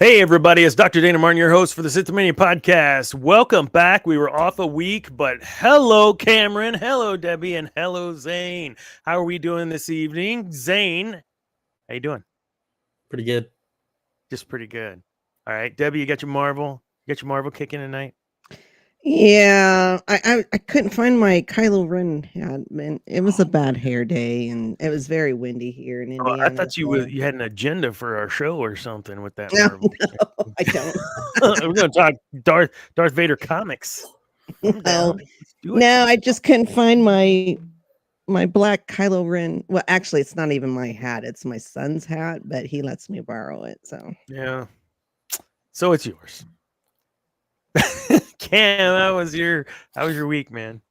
Hey, everybody, it's Dr. Dana Martin, your host for the Sith Dominion podcast. Welcome back. We were off a week, but hello, Cameron. Hello, Debbie, and hello, Zane. How are we doing this evening? Zane, how you doing? Pretty good. Just pretty good. All right, Debbie, you got your Marvel? You got your Marvel kicking tonight? Yeah, I couldn't find my Kylo Ren hat, man. It was a bad hair day, and it was very windy here in Indiana. I thought you had an agenda for our show or something with that No, Marvel. no, I don't. We're going to talk Darth Vader comics. No, I just couldn't find my black Kylo Ren. Well, actually, it's not even my hat; it's my son's hat, but he lets me borrow it. So yeah, so it's yours. Cam, how was your week, man?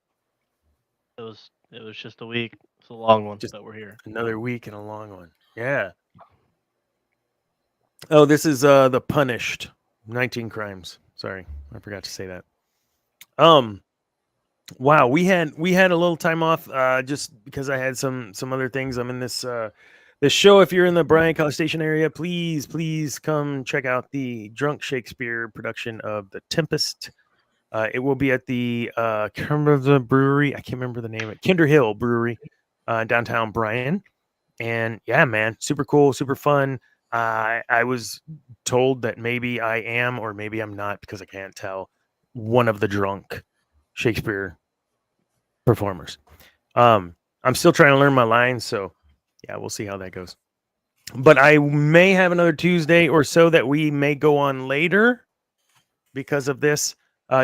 It was just a week. It's a long one, but we're here. Another week and a long one. Yeah. Oh, this is the Punished 19 Crimes. Sorry, I forgot to say that. Wow, we had a little time off just because I had some other things. I'm in this show. If you're in the Bryan College Station area, please come check out the Drunk Shakespeare production of The Tempest. It will be at the brewery. I can't remember the name of it. Kinder Hill Brewery, downtown Bryan. And yeah, man, super cool, super fun. I was told that maybe I am, or maybe I'm not, because I can't tell, one of the drunk Shakespeare performers. I'm still trying to learn my lines, so yeah, we'll see how that goes. But I may have another Tuesday or so that we may go on later because of this.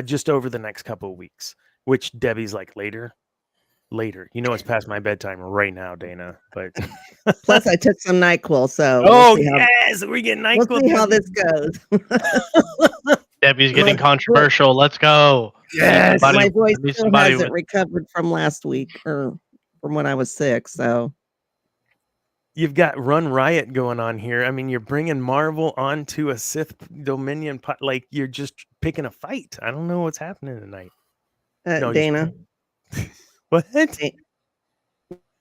Just over the next couple of weeks, which Debbie's like later. You know, it's past my bedtime right now, Dana. But plus, I took some NyQuil, so we get NyQuil. We'll see how this goes. Debbie's getting controversial. Let's go. Yes, my voice still hasn't recovered from last week or from when I was sick. So you've got Run Riot going on here. I mean, you're bringing Marvel onto a Sith Dominion, like you're just picking a fight. I don't know what's happening tonight. No, Dana. What?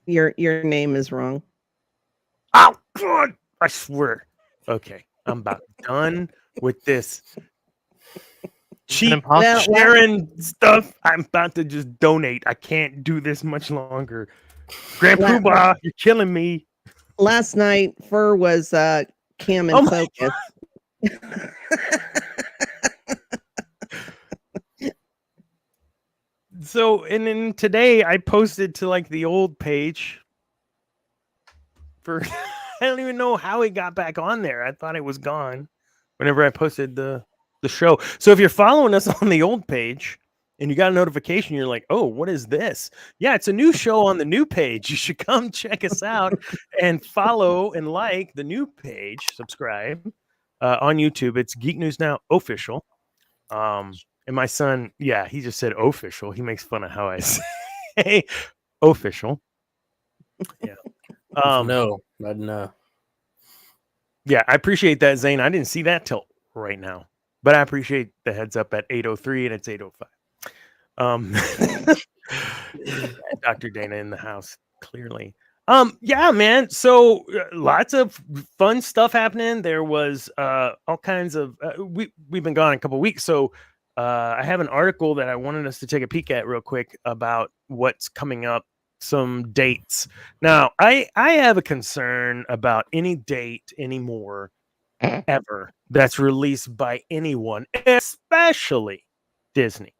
Your name is wrong. Oh God! I swear. Okay, I'm about done with this cheap sharing stuff. I'm about to just donate. I can't do this much longer. Grand Poobah, you're killing me. Last night, Fur was Cam and Focus. So, and then today I posted to like the old page for, I don't even know how it got back on there. I thought it was gone whenever I posted the show. So if you're following us on the old page and you got a notification, you're like, oh, what is this? Yeah, it's a new show on the new page. You should come check us out and follow and like the new page, subscribe on YouTube. It's Geek News Now Official. And my son, yeah, he just said official. He makes fun of how I say official. Yeah. No. Yeah, I appreciate that, Zane. I didn't see that till right now, but I appreciate the heads up at 8:03 and it's 8:05. Dr. Dana in the house, clearly. Yeah, man. So lots of fun stuff happening. There was all kinds of we've been gone a couple weeks, so I have an article that I wanted us to take a peek at real quick about what's coming up, some dates. Now, I have a concern about any date anymore ever that's released by anyone, especially Disney.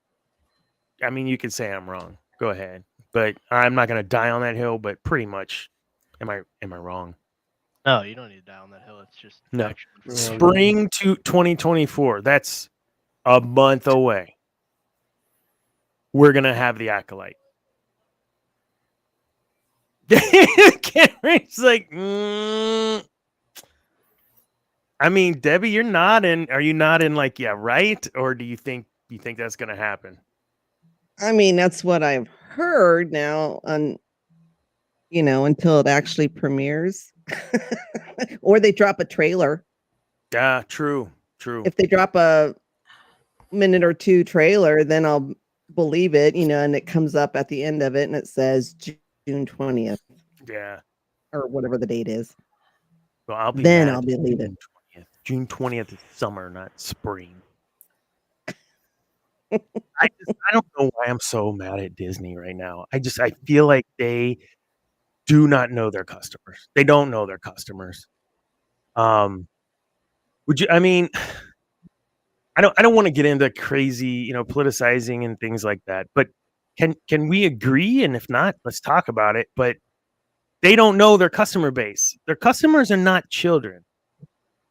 I mean, you can say I'm wrong. Go ahead. But I'm not going to die on that hill, but pretty much am I wrong? No, you don't need to die on that hill. It's just no. Spring to 2024. That's a month away. We're going to have the Acolyte. Cameron's like, I mean, Debbie, you're nodding. Are you nodding like, yeah, right? Or do you think that's going to happen? I mean, that's what I've heard now until it actually premieres or they drop a trailer. Yeah, true. If they drop a minute or two trailer, then I'll believe it, and it comes up at the end of it and it says June 20th. Yeah. Or whatever the date is. Well, I'll believe it. June 20th is summer, not spring. I don't know why I'm so mad at Disney right now. I feel like they do not know their customers. They don't know their customers. Would you? I mean, I don't want to get into crazy, politicizing and things like that. But can we agree? And if not, let's talk about it. But they don't know their customer base. Their customers are not children.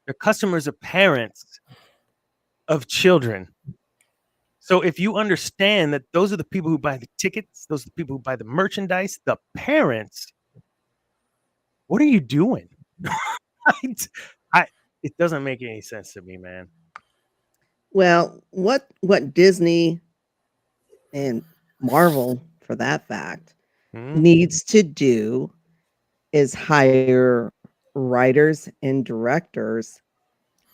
Their customers are parents of children. So if you understand that those are the people who buy the tickets, those are the people who buy the merchandise, the parents, what are you doing? It doesn't make any sense to me, man. Well, what Disney and Marvel, for that fact, needs to do is hire writers and directors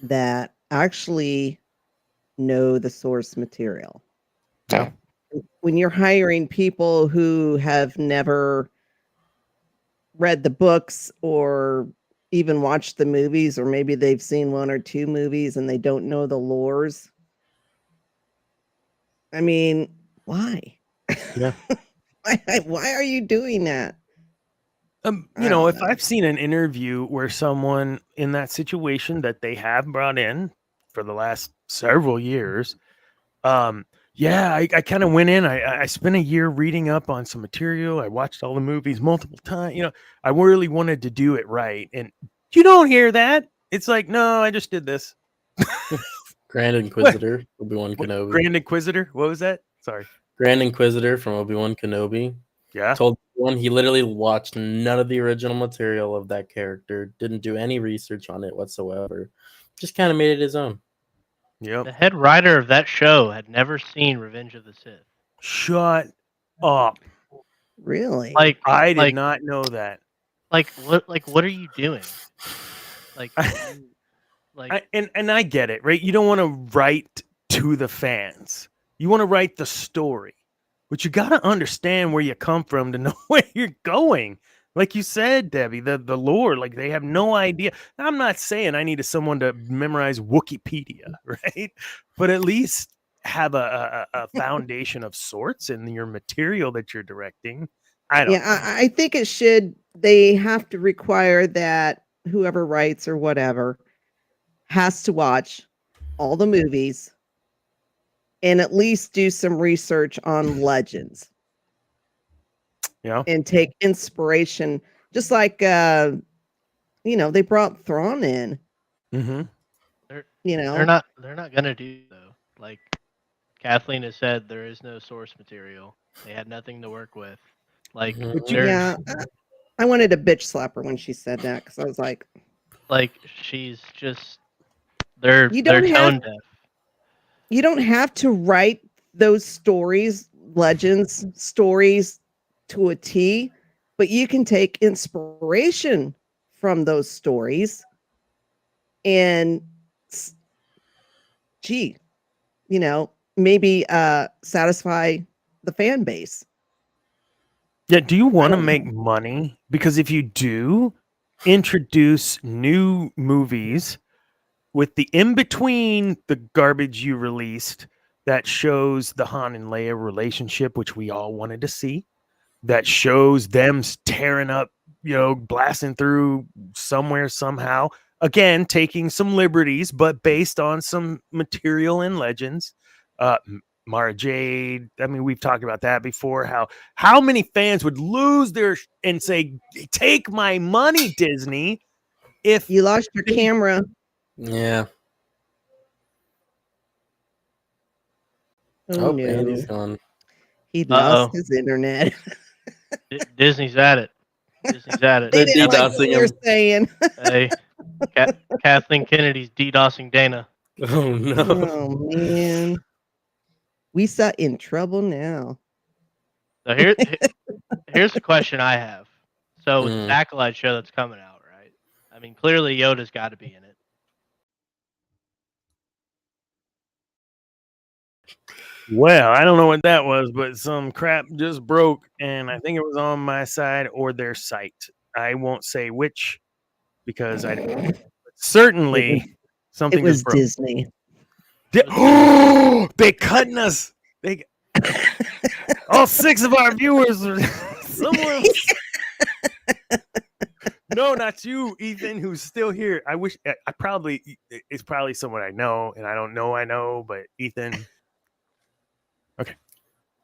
that actually know the source material. Yeah. When you're hiring people who have never read the books or even watched the movies, or maybe they've seen one or two movies and they don't know the lores. I mean, why? Yeah. Why are you doing that? If I've seen an interview where someone in that situation that they have brought in for the last several years, I kind of went in. I spent a year reading up on some material. I watched all the movies multiple times. I really wanted to do it right. And you don't hear that. It's like, no, I just did this. Grand Inquisitor, Obi-Wan Kenobi. Grand Inquisitor? What was that? Sorry. Grand Inquisitor from Obi-Wan Kenobi. Yeah. Told everyone he literally watched none of the original material of that character, didn't do any research on it whatsoever. Just kind of made it his own. Yep. The head writer of that show had never seen Revenge of the Sith. Shut up. Really? I did not know that. What are you doing? And I get it, right? You don't want to write to the fans. You want to write the story. But you got to understand where you come from to know where you're going. Like you said, Debbie, the lore, like they have no idea. I'm not saying I needed someone to memorize Wikipedia, right? But at least have a foundation of sorts in your material that you're directing. I think it should. They have to require that whoever writes or whatever has to watch all the movies and at least do some research on legends. Yeah. And take inspiration, just like they brought Thrawn in. Mm-hmm. They're not gonna do though. Like Kathleen has said, there is no source material. They had nothing to work with. Like I wanted to bitch slap her when she said that, because I was like she's just they're tone deaf. You don't have to write those stories, legends stories, to a T, but you can take inspiration from those stories and maybe satisfy the fan base. Yeah, do you want to make money? Because if you do, introduce new movies with the in-between the garbage you released that shows the Han and Leia relationship, which we all wanted to see, that shows them tearing up, blasting through somewhere, somehow. Again, taking some liberties, but based on some material and legends. Mara Jade. I mean, we've talked about that before. How many fans would lose their and say, "Take my money, Disney"? If you lost your camera. Yeah. Oh no. Andy's gone. He lost his internet. Disney's at it. Disney's at it. They didn't like what you're saying. Hey, Kathleen Kennedy's DDoSing Dana. Oh no. Oh man. We saw in trouble now. So here's the question I have. So with the Acolyte show that's coming out, right? I mean, clearly Yoda's got to be in it. Well, I don't know what that was, but some crap just broke, and I think it was on my side or their site. I won't say which, because I don't. Certainly, Something It was just broke. Disney. They cutting us. They all 6 of our viewers are someone. No, not you, Ethan, who's still here. I wish it's probably someone I know, and I don't know I know, but Ethan. Okay.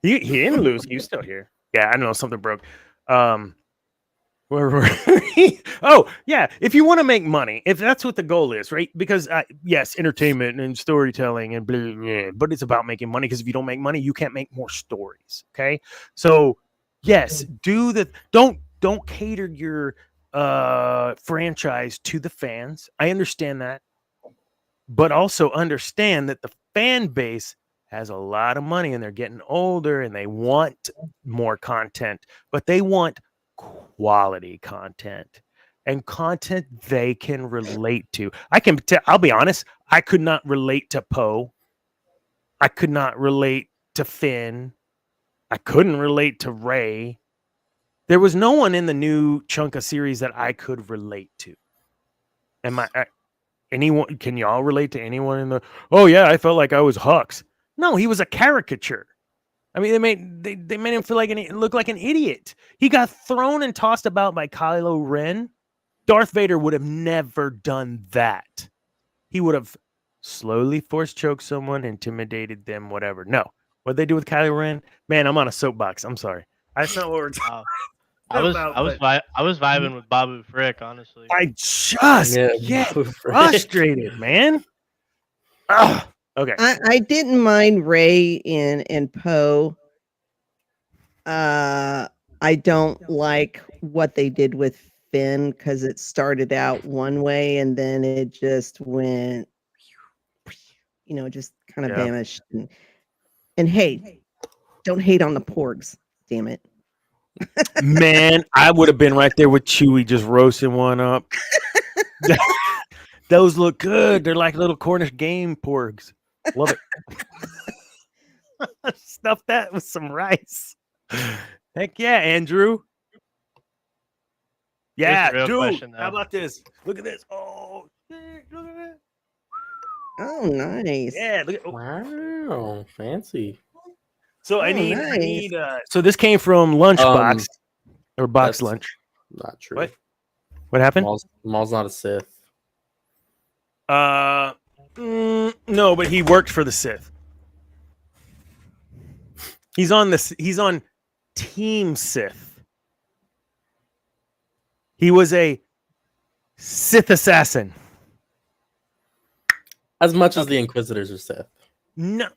He didn't lose. He was still here. Yeah, I don't know, something broke. Where were we? Oh, yeah. If you want to make money, if that's what the goal is, right? Because yes, entertainment and storytelling and blah, blah, blah, but it's about making money, because if you don't make money, you can't make more stories. Okay. So yes, don't cater your franchise to the fans. I understand that, but also understand that the fan base has a lot of money and they're getting older and they want more content, but they want quality content and content they can relate to. I'll be honest, I could not relate to Poe. I could not relate to Finn. I couldn't relate to Rey. There was no one in the new Chunka series that I could relate to. Anyone? Can y'all relate to anyone in the? Oh yeah, I felt like I was Hux. No, he was a caricature. I mean, they made him look like an idiot. He got thrown and tossed about by Kylo Ren. Darth Vader would have never done that. He would have slowly force choked someone, intimidated them, whatever. No, what they do with Kylo Ren, man, I'm on a soapbox. I'm sorry. That's not what we're talking. I was vibing with Babu Frick, honestly. I just get frustrated, man. Ugh. Okay. I didn't mind Rey and Poe. I don't like what they did with Finn, because it started out one way and then it just went, just kind of vanished. And hey, don't hate on the porgs, damn it. Man, I would have been right there with Chewie, just roasting one up. Those look good. They're like little Cornish game porgs. Love it. Stuff that with some rice. Heck yeah, Andrew. Yeah, dude. Question, how about this? Look at this. Oh, look at that. Oh, nice. Yeah, look at. Wow, fancy. So I need. So this came from Lunchbox or Box Lunch. Not true. What happened? Maul's not a Sith. No, but he worked for the Sith. He's on Team Sith. He was a Sith assassin. As much as the Inquisitors are Sith. No.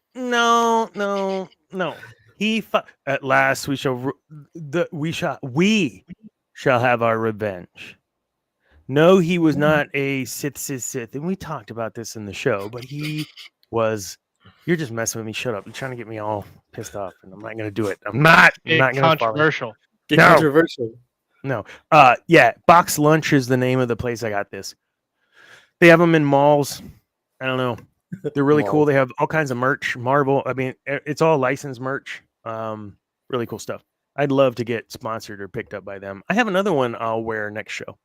At last we shall have our revenge. No, he was not a Sith, and we talked about this in the show, but he was. You're just messing with me. Shut up! You're trying to get me all pissed off, and I'm not going to do it. I'm not going to. Controversial. Controversial. No. Yeah. Box Lunch is the name of the place I got this. They have them in malls. I don't know. They're really cool. They have all kinds of merch. Marvel. I mean, it's all licensed merch. Really cool stuff. I'd love to get sponsored or picked up by them. I have another one I'll wear next show.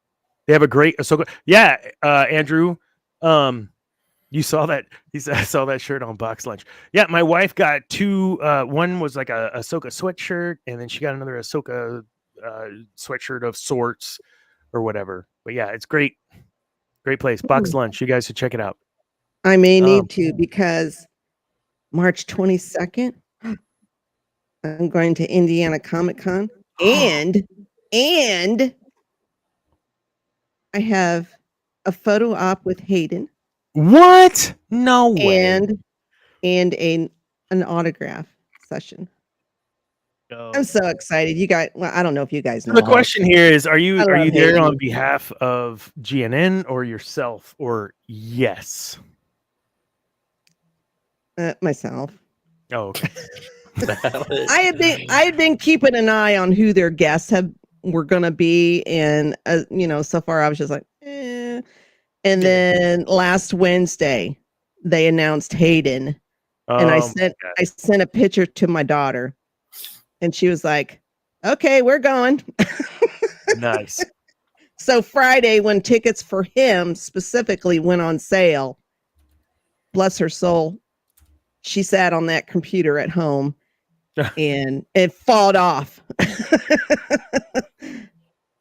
They have a great Ahsoka. Yeah, Andrew. You saw that? I saw that shirt on Box Lunch. Yeah, my wife got 2. One was like a Ahsoka sweatshirt, and then she got another Ahsoka sweatshirt of sorts or whatever. But yeah, it's great. Great place. Box Lunch. You guys should check it out. I may need to, because March 22nd, I'm going to Indiana Comic Con, and I have a photo op with Hayden. What? No way. And an autograph session. I'm so excited. You guys, well, I don't know if you guys know. The question here is, are you there on behalf of GNN or yourself, or yes? Myself. Oh, okay. I had been keeping an eye on who their guests were going to be, and so far I was just like, eh. And then last Wednesday they announced Hayden, and I sent a picture to my daughter, and she was like, "Okay, we're going." Nice. So Friday, when tickets for him specifically went on sale, bless her soul, she sat on that computer at home and it fought off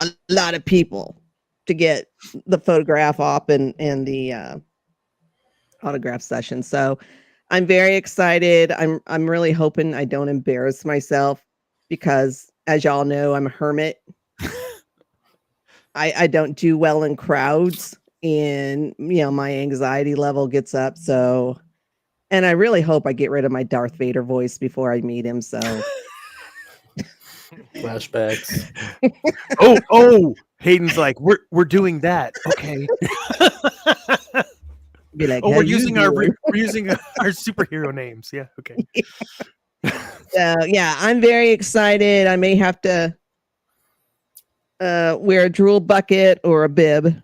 a lot of people to get the photograph op and the autograph session. So I'm very excited. I'm really hoping I don't embarrass myself because, as y'all know, I'm a hermit. I don't do well in crowds, and my anxiety level gets up. So, and I really hope I get rid of my Darth Vader voice before I meet him. So, Flashbacks. Oh, Hayden's like, we're doing that. Okay. be like, we're using our superhero names. Yeah. Okay. So yeah, I'm very excited. I may have to wear a drool bucket or a bib.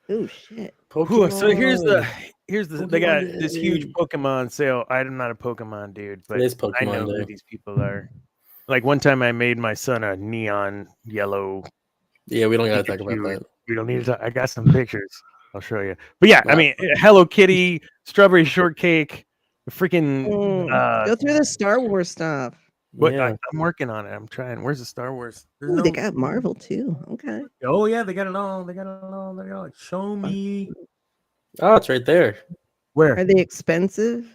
Oh shit. Ooh, so here's the Pokemon they got Day. this huge Pokemon sale. I'm not a Pokemon dude, but It is I know Pokemon who Day. these people are. Like one time I made my son a neon yellow. Yeah, we don't gotta talk about Pikachu. that. We don't need to talk. I got some pictures. I'll show you. But yeah, I Wow. mean, Hello Kitty, strawberry shortcake, freaking. Go through the Star Wars stuff. What Yeah. I'm working on it. I'm trying. Where's the Star Wars? There's Ooh, they no- got Marvel too. Okay. Oh yeah, they got it all. They got it all. They got it. Show me Oh, it's right there. where. Are they expensive?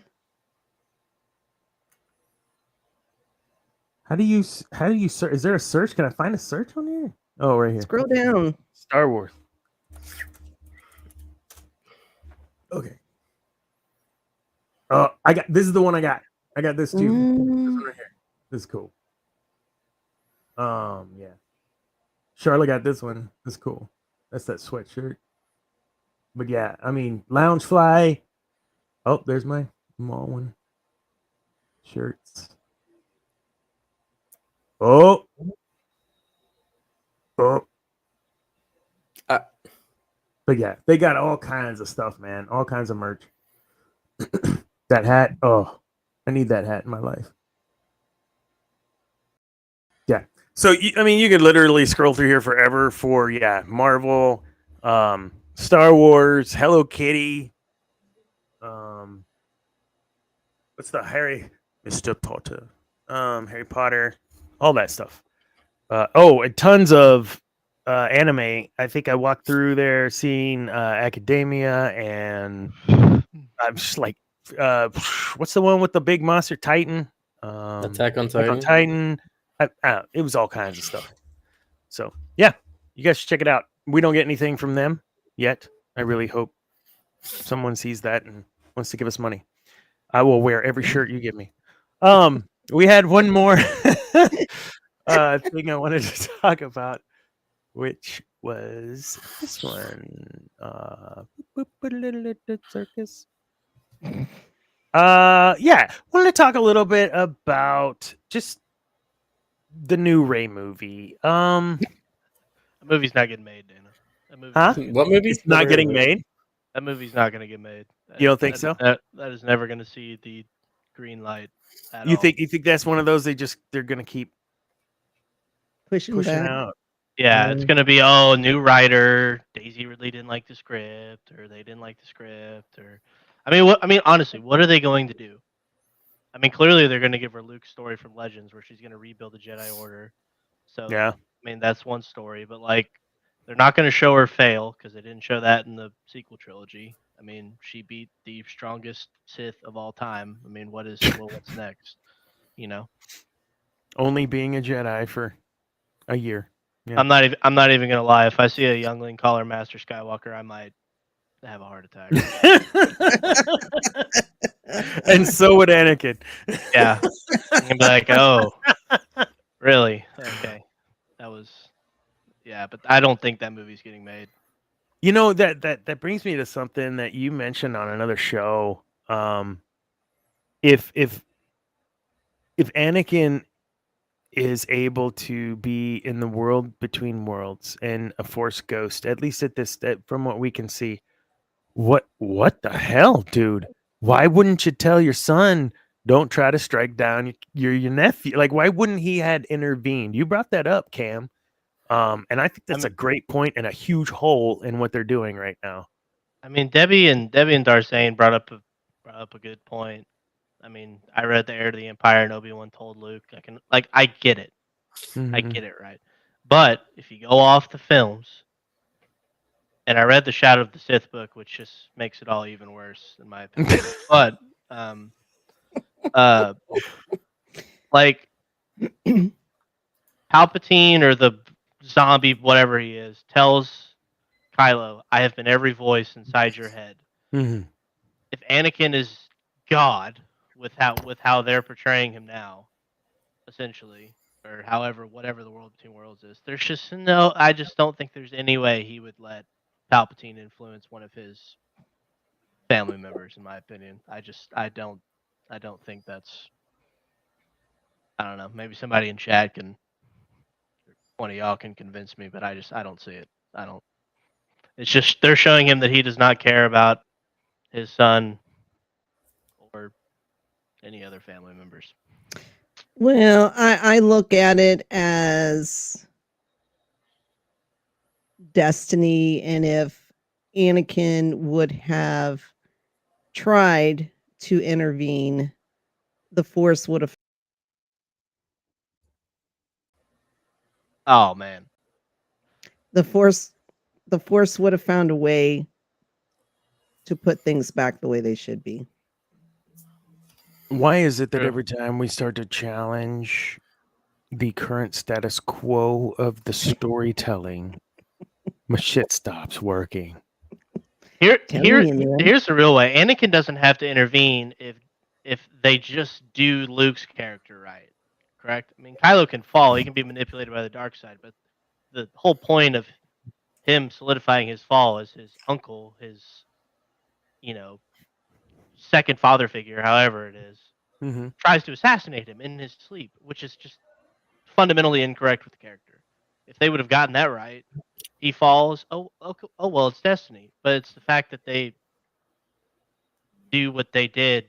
How do you search? Is there a search? Can I find a search on here? Oh, right here. Scroll down. Star Wars. Okay. Oh, this is the one I got. I got this too. This one right here. This is cool. Yeah. Charlotte got this one. That's cool. That's that sweatshirt. But yeah, I mean, Loungefly. Oh, there's my Maul one. Shirts. Oh. But yeah, they got all kinds of stuff, man. All kinds of merch. That hat. Oh, I need that hat in my life. Yeah. So, you could literally scroll through here forever for, Marvel, Star Wars, Hello Kitty. What's the Mr. Potter, Harry Potter, all that stuff. And tons of anime. I think I walked through there seeing Academia, and I'm just like, what's the one with the big monster Titan? Attack on Attack on Titan. Titan. It was all kinds of stuff. So yeah, you guys should check it out. We don't get anything from them yet. I really hope someone sees that and wants to give us money. I will wear every shirt you give me. We had one more thing I wanted to talk about, which was this one. Circus. Wanted to talk a little bit about just the new Rey movie. The movie's not getting made, Dana. That movie's Huh? What movie? It's not getting made. That movie's not going to get made. You don't think so? That is never going to see the green light at You all. think that's one of those they're gonna keep Pushing pushing back. out? Yeah, it's going to be new writer. Daisy really didn't like the script, or they didn't like the script, or honestly, what are they going to do? I mean, clearly they're going to give her Luke's story from Legends, where she's going to rebuild the Jedi Order. So Yeah. I mean, that's one story, but they're not going to show her fail because they didn't show that in the sequel trilogy. I mean, she beat the strongest Sith of all time. I mean, what's next? Only being a Jedi for a year. Yeah. I'm not even gonna lie. If I see a youngling call her Master Skywalker, I might have a heart attack. And so would Anakin. Yeah, I'm gonna be like, oh, really? Okay, that was, yeah. But I don't think that movie's getting made. You know, that brings me to something that you mentioned on another show. If Anakin is able to be in the world between worlds and a Force ghost, at least from what we can see, what the hell, dude? Why wouldn't you tell your son, don't try to strike down your nephew? Like, why wouldn't he had intervened? You brought that up, Cam. And I think that's a great point and a huge hole in what they're doing right now. I mean, Debbie and Darsane brought up a good point. I mean, I read the Heir to the Empire and Obi-Wan told Luke. I get it. I Mhm. get it, right? But if you go off the films, and I read the Shadow of the Sith book, which just makes it all even worse, in my opinion. But uh, like Palpatine or the zombie, whatever he is, tells Kylo, "I have been every voice inside your head." Mhm. If Anakin is God with how they're portraying him now, essentially, or however whatever the world between worlds is, there's just no. I just don't think there's any way he would let Palpatine influence one of his family members. In my opinion, I don't think that's. I don't know. Maybe somebody in chat can, one of y'all can convince me, but I don't see it. I don't. It's just they're showing him that he does not care about his son or any other family members. Well, I look at it as destiny, and if Anakin would have tried to intervene, the Force would have. Oh man, The Force, the Force would have found a way to put things back the way they should be. Why is it that True. every time we start to challenge the current status quo of the storytelling, my shit stops working? Telling you, man. Here's the real way. Anakin doesn't have to intervene if they just do Luke's character right. Correct? I mean, Kylo can fall. He can be manipulated by the dark side, but the whole point of him solidifying his fall is his uncle, his, you know, second father figure, however it is, Mm-hmm. tries to assassinate him in his sleep, which is just fundamentally incorrect with the character. If they would have gotten that right, he falls. Oh well, it's destiny. But it's the fact that they do what they did.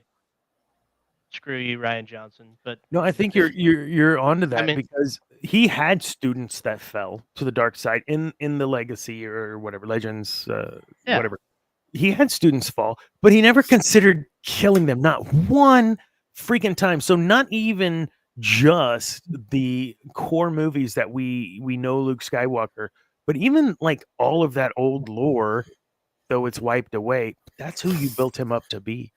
Screw you, Ryan Johnson. But No, I think you're onto that, I mean, because he had students that fell to the dark side in the legacy or whatever legends, yeah, whatever. He had students fall, but he never considered killing them, not one freaking time. So not even just the core movies that we know Luke Skywalker, but even like all of that old lore, though it's wiped away, that's who you built him up to be.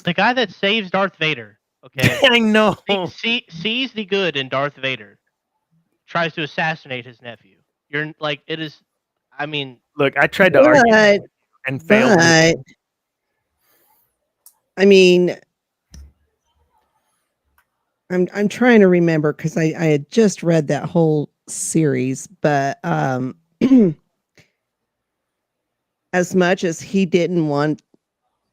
the guy that saves Darth Vader. Okay, I know. sees the good in Darth Vader, tries to assassinate his nephew. You're like it is. I mean, Look, I tried to argue But, and failed. but, I mean, I'm trying to remember because I had just read that whole series, but as much as he didn't want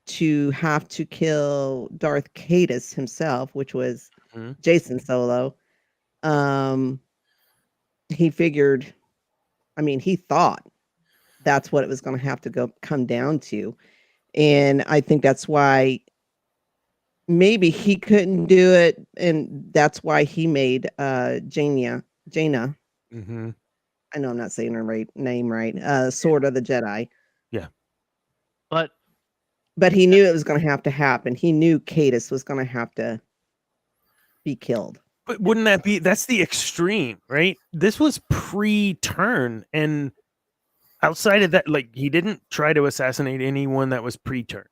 to have to kill Darth Cadus himself, which was Mhm. Jason Solo, he figured, I mean, he thought that's what it was going to have to come down to. And I think that's why maybe he couldn't do it, and that's why he made Jaina. Mhm. I know I'm not saying her name right. Sword of the Jedi. Yeah. but But he knew it was going to have to happen. He knew Cadus was going to have to be killed. But wouldn't that be, that's the extreme, right? This was pre-turn, and outside of that, like, he didn't try to assassinate anyone that was pre-turn.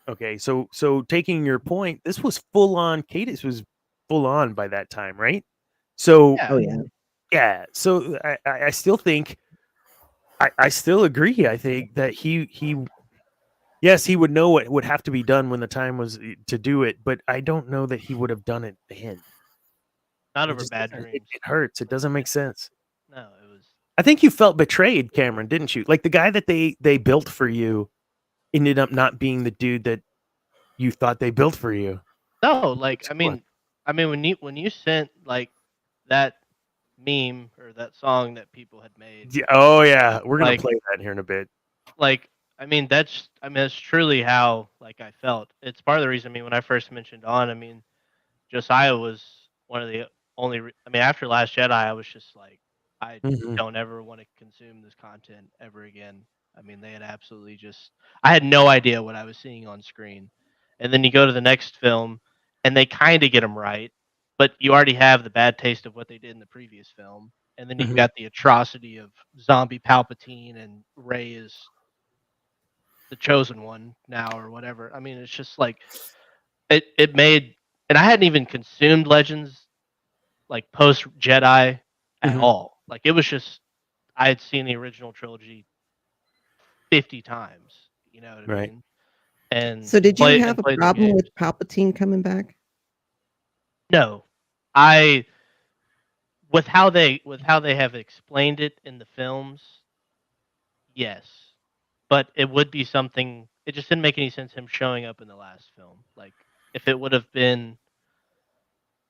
Okay, so taking your point, this was full on. Cadus was full on by that time, right? So yeah, Oh yeah. yeah, so I still think, I still agree. I think that he yes, he would know what would have to be done when the time was to do it, but I don't know that he would have done it then. not It over just bad doesn't, dreams. it hurts. It doesn't make sense. No, it was. I think you felt betrayed, Cameron, didn't you? Like the guy that they built for you ended up not being the dude that you thought they built for you. No, like What? I mean when you sent like that meme or that song that people had made, Yeah, oh yeah, we're gonna like play that here in a bit. like that's truly how like I felt. It's part of the reason. I mean, when I first mentioned on, I mean, Josiah was one of the only. I mean, after Last Jedi, I was just like, I Mhm. don't ever want to consume this content ever again. I mean, they had absolutely just. I had no idea what I was seeing on screen, and then you go to the next film, and they kind of get them right, but you already have the bad taste of what they did in the previous film, and then you've Mhm. got the atrocity of zombie Palpatine and Rey is the chosen one now or whatever. I mean, it's just like it made, and I hadn't even consumed Legends like post Jedi at Mhm. all. Like it was just I had seen the original trilogy 50 times. You know what I Right. mean? And So did you have a played the problem games. with Palpatine coming back? No, I with how they have explained it in the films. Yes, but it would be something. It just didn't make any sense him showing up in the last film. Like if it would have been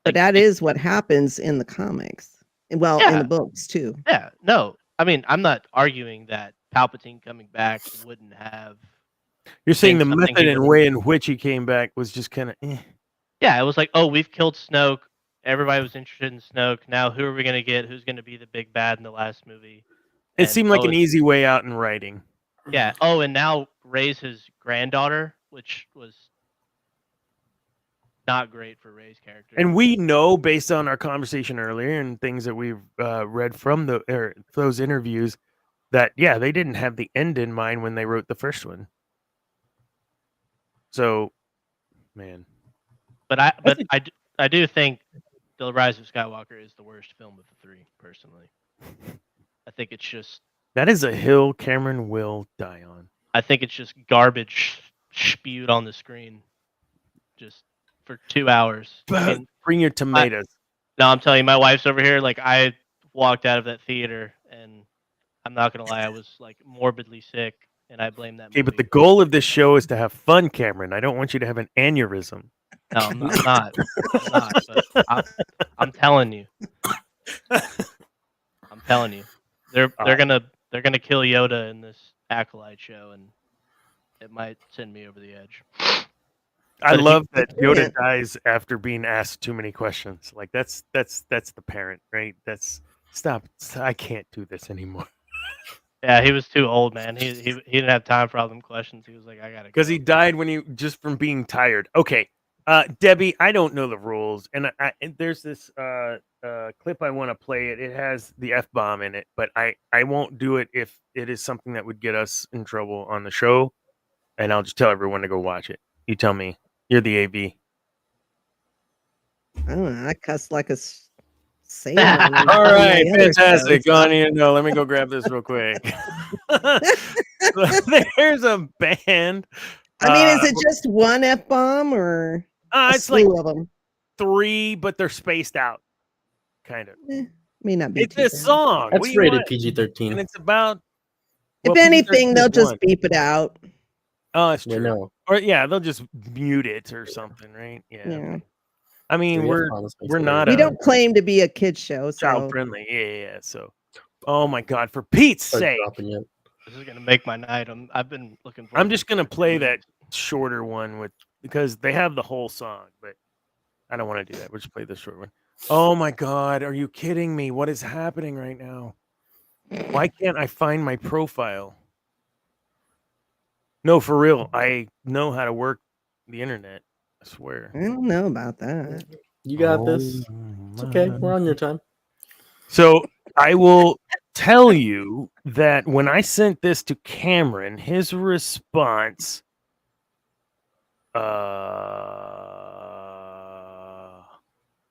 But like that if, is what happens in the comics. Well, in the yeah, books too. yeah, no. I mean, I'm not arguing that Palpatine coming back wouldn't have You're saying been the something he method would and have. way in which he came back was just kind of. Yeah, it was like, oh, we've killed Snoke. Everybody was interested in Snoke. Now, who are we gonna get? Who's gonna be the big bad in the last movie? It And seemed like an easy way out in writing. yeah. Oh, and now Rey's his granddaughter, which was not great for Rey's character. And we know, based on our conversation earlier and things that we've read from those interviews, that yeah, they didn't have the end in mind when they wrote the first one. So, man, But I do think The Rise of Skywalker is the worst film of the three, personally. I think it's just that is a hill Cameron will die on. I think it's just garbage spewed on the screen, just for 2 hours. I mean, Bring your tomatoes. no, I'm telling you, my wife's over here. Like I walked out of that theater, and I'm not gonna lie, I was like morbidly sick, and I blame that Okay, movie. but the goal of this show is to have fun, Cameron. I don't want you to have an aneurysm. No, I'm not. I'm not. But I'm telling you. I'm telling you. They're gonna kill Yoda in this Acolyte show, and it might send me over the edge. I But if you- love that Yoda can't. dies after being asked too many questions. Like that's the parent, right? That's stop. I can't do this anymore. Yeah, he was too old, man. He didn't have time for all them questions. He was like, I gotta go. Because he died when he just from being tired. Okay, Debbie, I don't know the rules, and and there's this clip I want to play. It has the F-bomb in it, but I won't do it if it is something that would get us in trouble on the show, and I'll just tell everyone to go watch it. You tell me. You're the AV. I don't know. I cuss like a sailor. on All some of right, my other fantastic. shows. On you know. Let me go grab this real quick. There's a band. I mean, is it just one F-bomb or a It's like slew of them? 3, but they're spaced out, kind of. May not be It's too a bad. song. What do That's you rated want? PG-13. And it's about. If well, anything, PG-13 they'll is just one. beep it out. Oh, it's Yeah, true. no. Or yeah, they'll just mute it or something, right? Yeah. Yeah. Okay. I mean, Three we're F-bombs makes we're it not rated. We don't claim to be a kid show, child so friendly. Yeah. So, oh my God, for Pete's Start sake, dropping it. This is gonna make my night. I've been looking forward. I'm just gonna to it for play that weeks. shorter one because they have the whole song, but I don't want to do that. We'll just play the short one. Oh my God, are you kidding me? What is happening right now? Why can't I find my profile? No, for real. I know how to work the internet. I swear. I don't know about that. You got this. It's okay. We're on your time. So I will tell you that when I sent this to Cameron, his response. I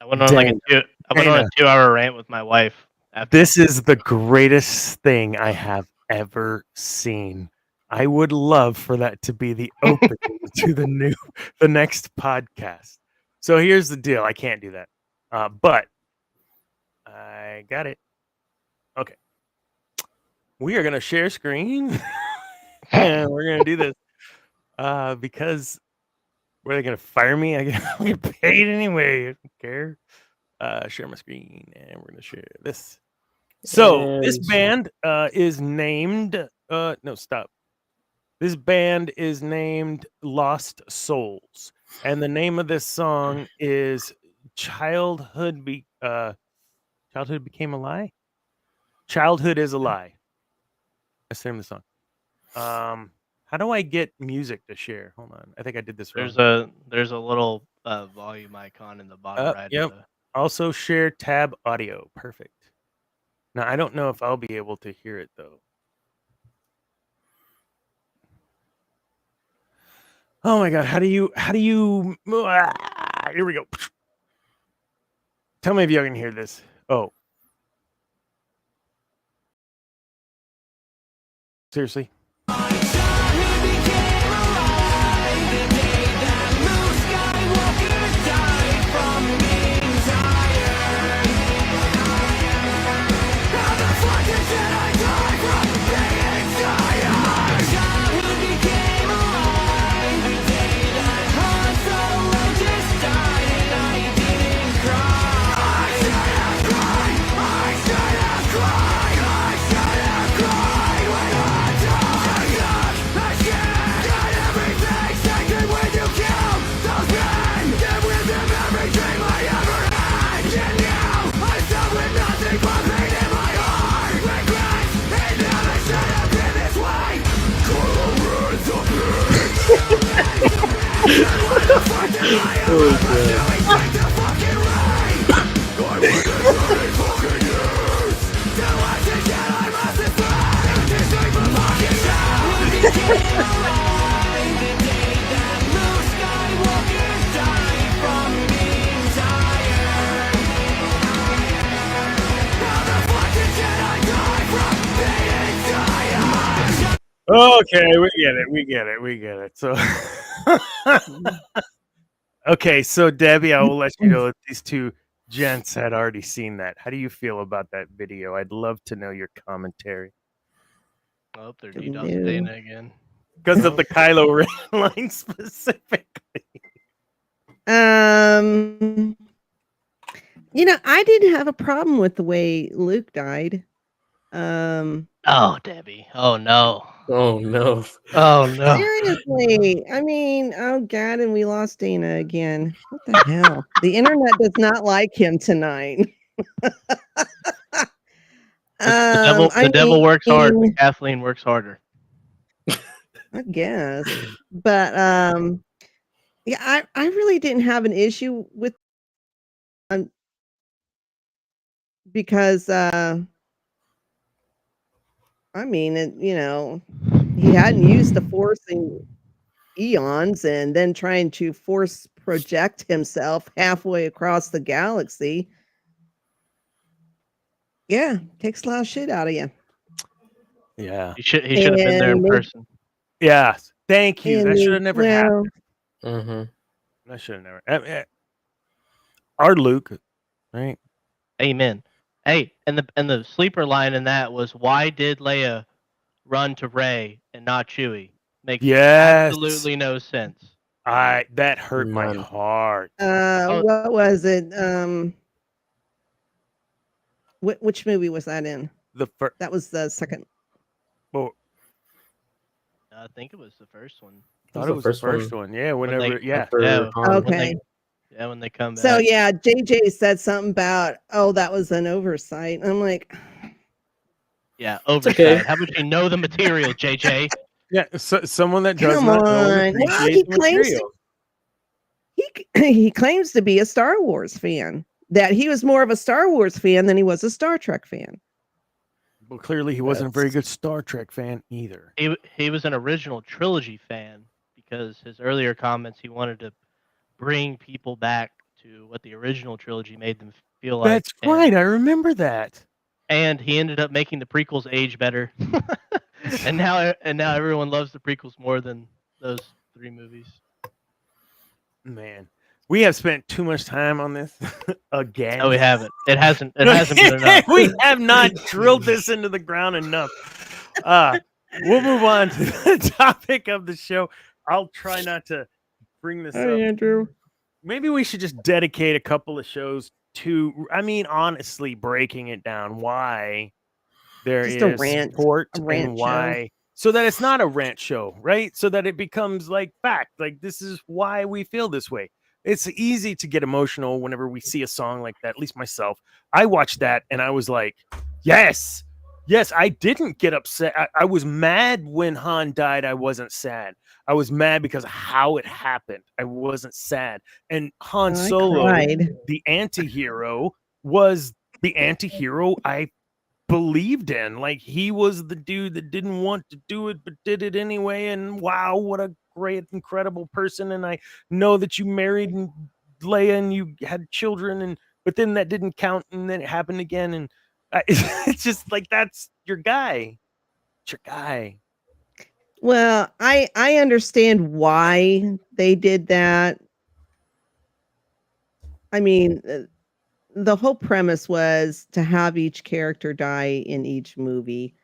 went on like I went on a 2-hour rant with my wife. After This is the greatest thing I have ever seen. I would love for that to be the opening to the next podcast. So here's the deal. I can't do that. But I got it. Okay. We are going to share screen. And we're going to do this because were they going to fire me? I get paid anyway. I don't care. Share my screen and we're going to share this. So this band is named no, stop. This band is named Lost Souls, and the name of this song is Childhood Became a Lie? Childhood is a Lie. That's the name of the song. How do I get music to share? Hold on. I think I did this wrong. There's a little volume icon in the bottom right. Yep. Of the... Also share tab audio. Perfect. Now I don't know if I'll be able to hear it though. Oh my god, how do you here we go. Tell me if y'all can hear this. Oh. Seriously? Okay, we get it. So okay, so Debbie, I will let you know that these two gents had already seen that. How do you feel about that video? I'd love to know your commentary. Oh, they're No. DDoS Dana again. Because of the Kylo Ren line specifically. I didn't have a problem with the way Luke died. Oh, Debbie. Oh no. Oh no. Oh no. Seriously. I mean, oh god, and we lost Dana again. What the hell? The internet does not like him tonight. The devil works hard, but Kathleen works harder. I guess. But yeah, I really didn't have an issue with because I mean, he hadn't used the force in eons, and then trying to force project himself halfway across the galaxy. Yeah, takes a lot of shit out of you. Yeah. He should have been there in person. Yeah. Thank you. That should have never happened. Mm-hmm. That should have never. Our Luke, right? Amen. Hey, and the sleeper line in that was, why did Leia run to Rey and not Chewie? Makes absolutely no sense. That hurt my heart. What was it? Which movie was that in? That was the second. Well, I think it was the first one. I thought it was the first one. Yeah, whenever. Okay. When they come back. So yeah, JJ said something about, that was an oversight. I'm like, yeah, oversight. Okay. How about you know the material, JJ? Yeah, someone that does come not on. know the material. He claims to be a Star Wars fan. That he was more of a Star Wars fan than he was a Star Trek fan. Well, clearly he wasn't a very good Star Trek fan either. He was an original trilogy fan, because his earlier comments, he wanted to bring people back to what the original trilogy made them feel like. That's right. I remember that. And he ended up making the prequels age better. and now everyone loves the prequels more than those 3 movies. Man, we have spent too much time on this again. No, we haven't. It hasn't been enough. We have not drilled this into the ground enough. We'll move on to the topic of the show. I'll try not to bring this up. Andrew. Maybe we should just dedicate a couple of shows to, honestly, breaking it down. Why there just is a rant and why. Show. So that it's not a rant show, right? So that it becomes like fact. Like, this is why we feel this way. It's easy to get emotional whenever we see a song like that. At least myself. I watched that and I was like, yes, Yes, I didn't get upset. I was mad when Han died. I wasn't sad. I was mad because of how it happened. I wasn't sad. And Han I Solo, cried. the anti-hero, was the anti-hero I believed in. Like, he was the dude that didn't want to do it but did it anyway. And wow, what a great, incredible person. And I know that you married Leia and you had children, and but then that didn't count, and then it happened again. And it's just like, that's your guy. It's your guy. Well, I understand why they did that. I mean, the whole premise was to have each character die in each movie,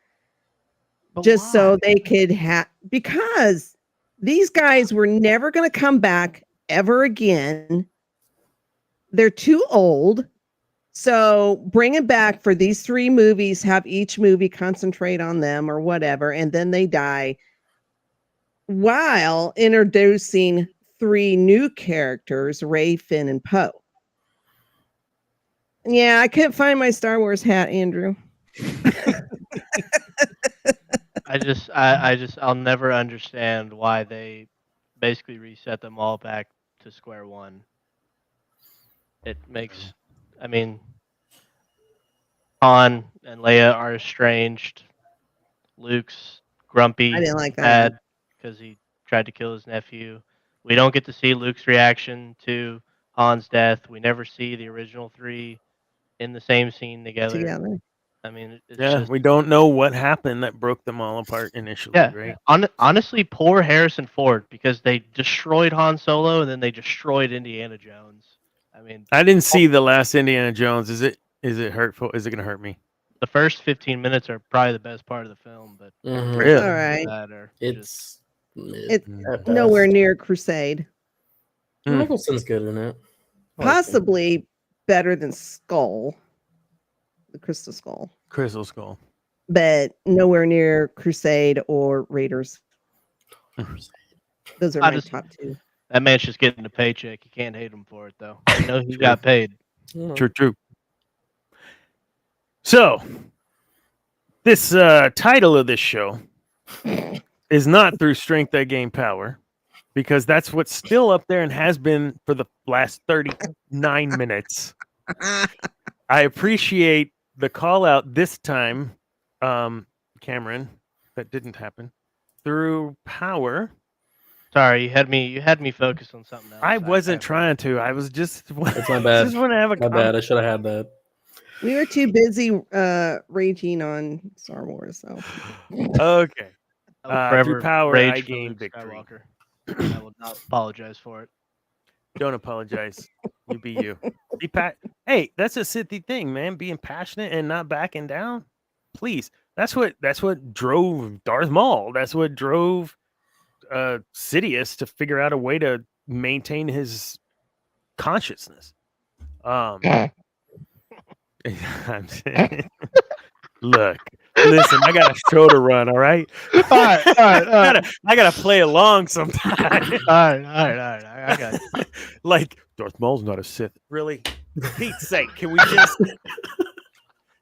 But just so why? they could have, because these guys were never going to come back ever again. They're too old. So bring it back for these 3 movies, have each movie concentrate on them or whatever, and then they die, while introducing 3 new characters, Rey, Finn, and Poe. Yeah, I couldn't find my Star Wars hat, Andrew. I'll never understand why they basically reset them all back to square one. It makes, I mean, Han and Leia are estranged. Luke's grumpy, I didn't like that. sad because he tried to kill his nephew. We don't get to see Luke's reaction to Han's death. We never see the original 3 in the same scene together. I mean, it's Yeah, just, we don't know what happened that broke them all apart initially, yeah. right? Honestly, poor Harrison Ford, because they destroyed Han Solo and then they destroyed Indiana Jones. I mean, I didn't see the last Indiana Jones. Is it hurtful? Is it gonna hurt me? the first 15 minutes are probably the best part of the film, but Mhm. Really? All right. that are It's just, It's at nowhere best. near Crusade. Mm. Mickelson's good in it. I like him. Possibly better than Skull, the Crystal Skull, Crystal Skull. but nowhere near Crusade or Raiders. Those are my Honestly, top 2. that man's just getting a paycheck. You can't hate him for it, though. You know he got paid. Mhm. True. So, this title of this show is not through strength I gain power, because that's what's still up there and has been for the last 39 minutes. I appreciate the call out this time, Cameron. That didn't happen. Through power. Sorry, you had me focused on something else. I wasn't trying to. I was just. It's my bad. Just want to have a My bad. I should have had that. We were too busy raging on Star Wars. So Okay. I will forever through power, rage I for gain Luke victory. Skywalker. I will not apologize for it. Don't apologize. You be you. Hey, that's a Sithy thing, man. Being passionate and not backing down. Please. That's what drove Darth Maul. That's what drove Sidious to figure out a way to maintain his consciousness. I'm saying, look, listen, I got a show to run, all right? All right. I gotta play along sometime. All right. I got you. Like, Darth Maul's not a Sith. Really? For Pete's sake, can we just...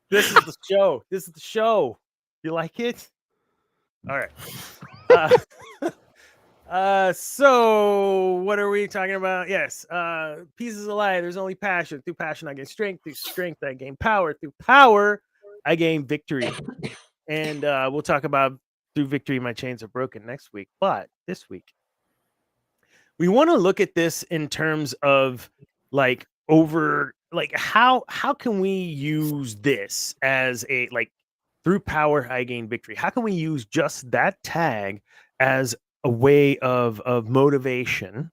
This is the show. This is the show. You like it? All right. So what are we talking about? Yes. Pieces of light. There's only passion. Through passion, I gain strength. Through strength, I gain power. Through power, I gain victory. And we'll talk about through victory, my chains are broken next week. But this week, we want to look at this in terms of like how can we use this as a through power, I gain victory. How can we use just that tag as a way of motivation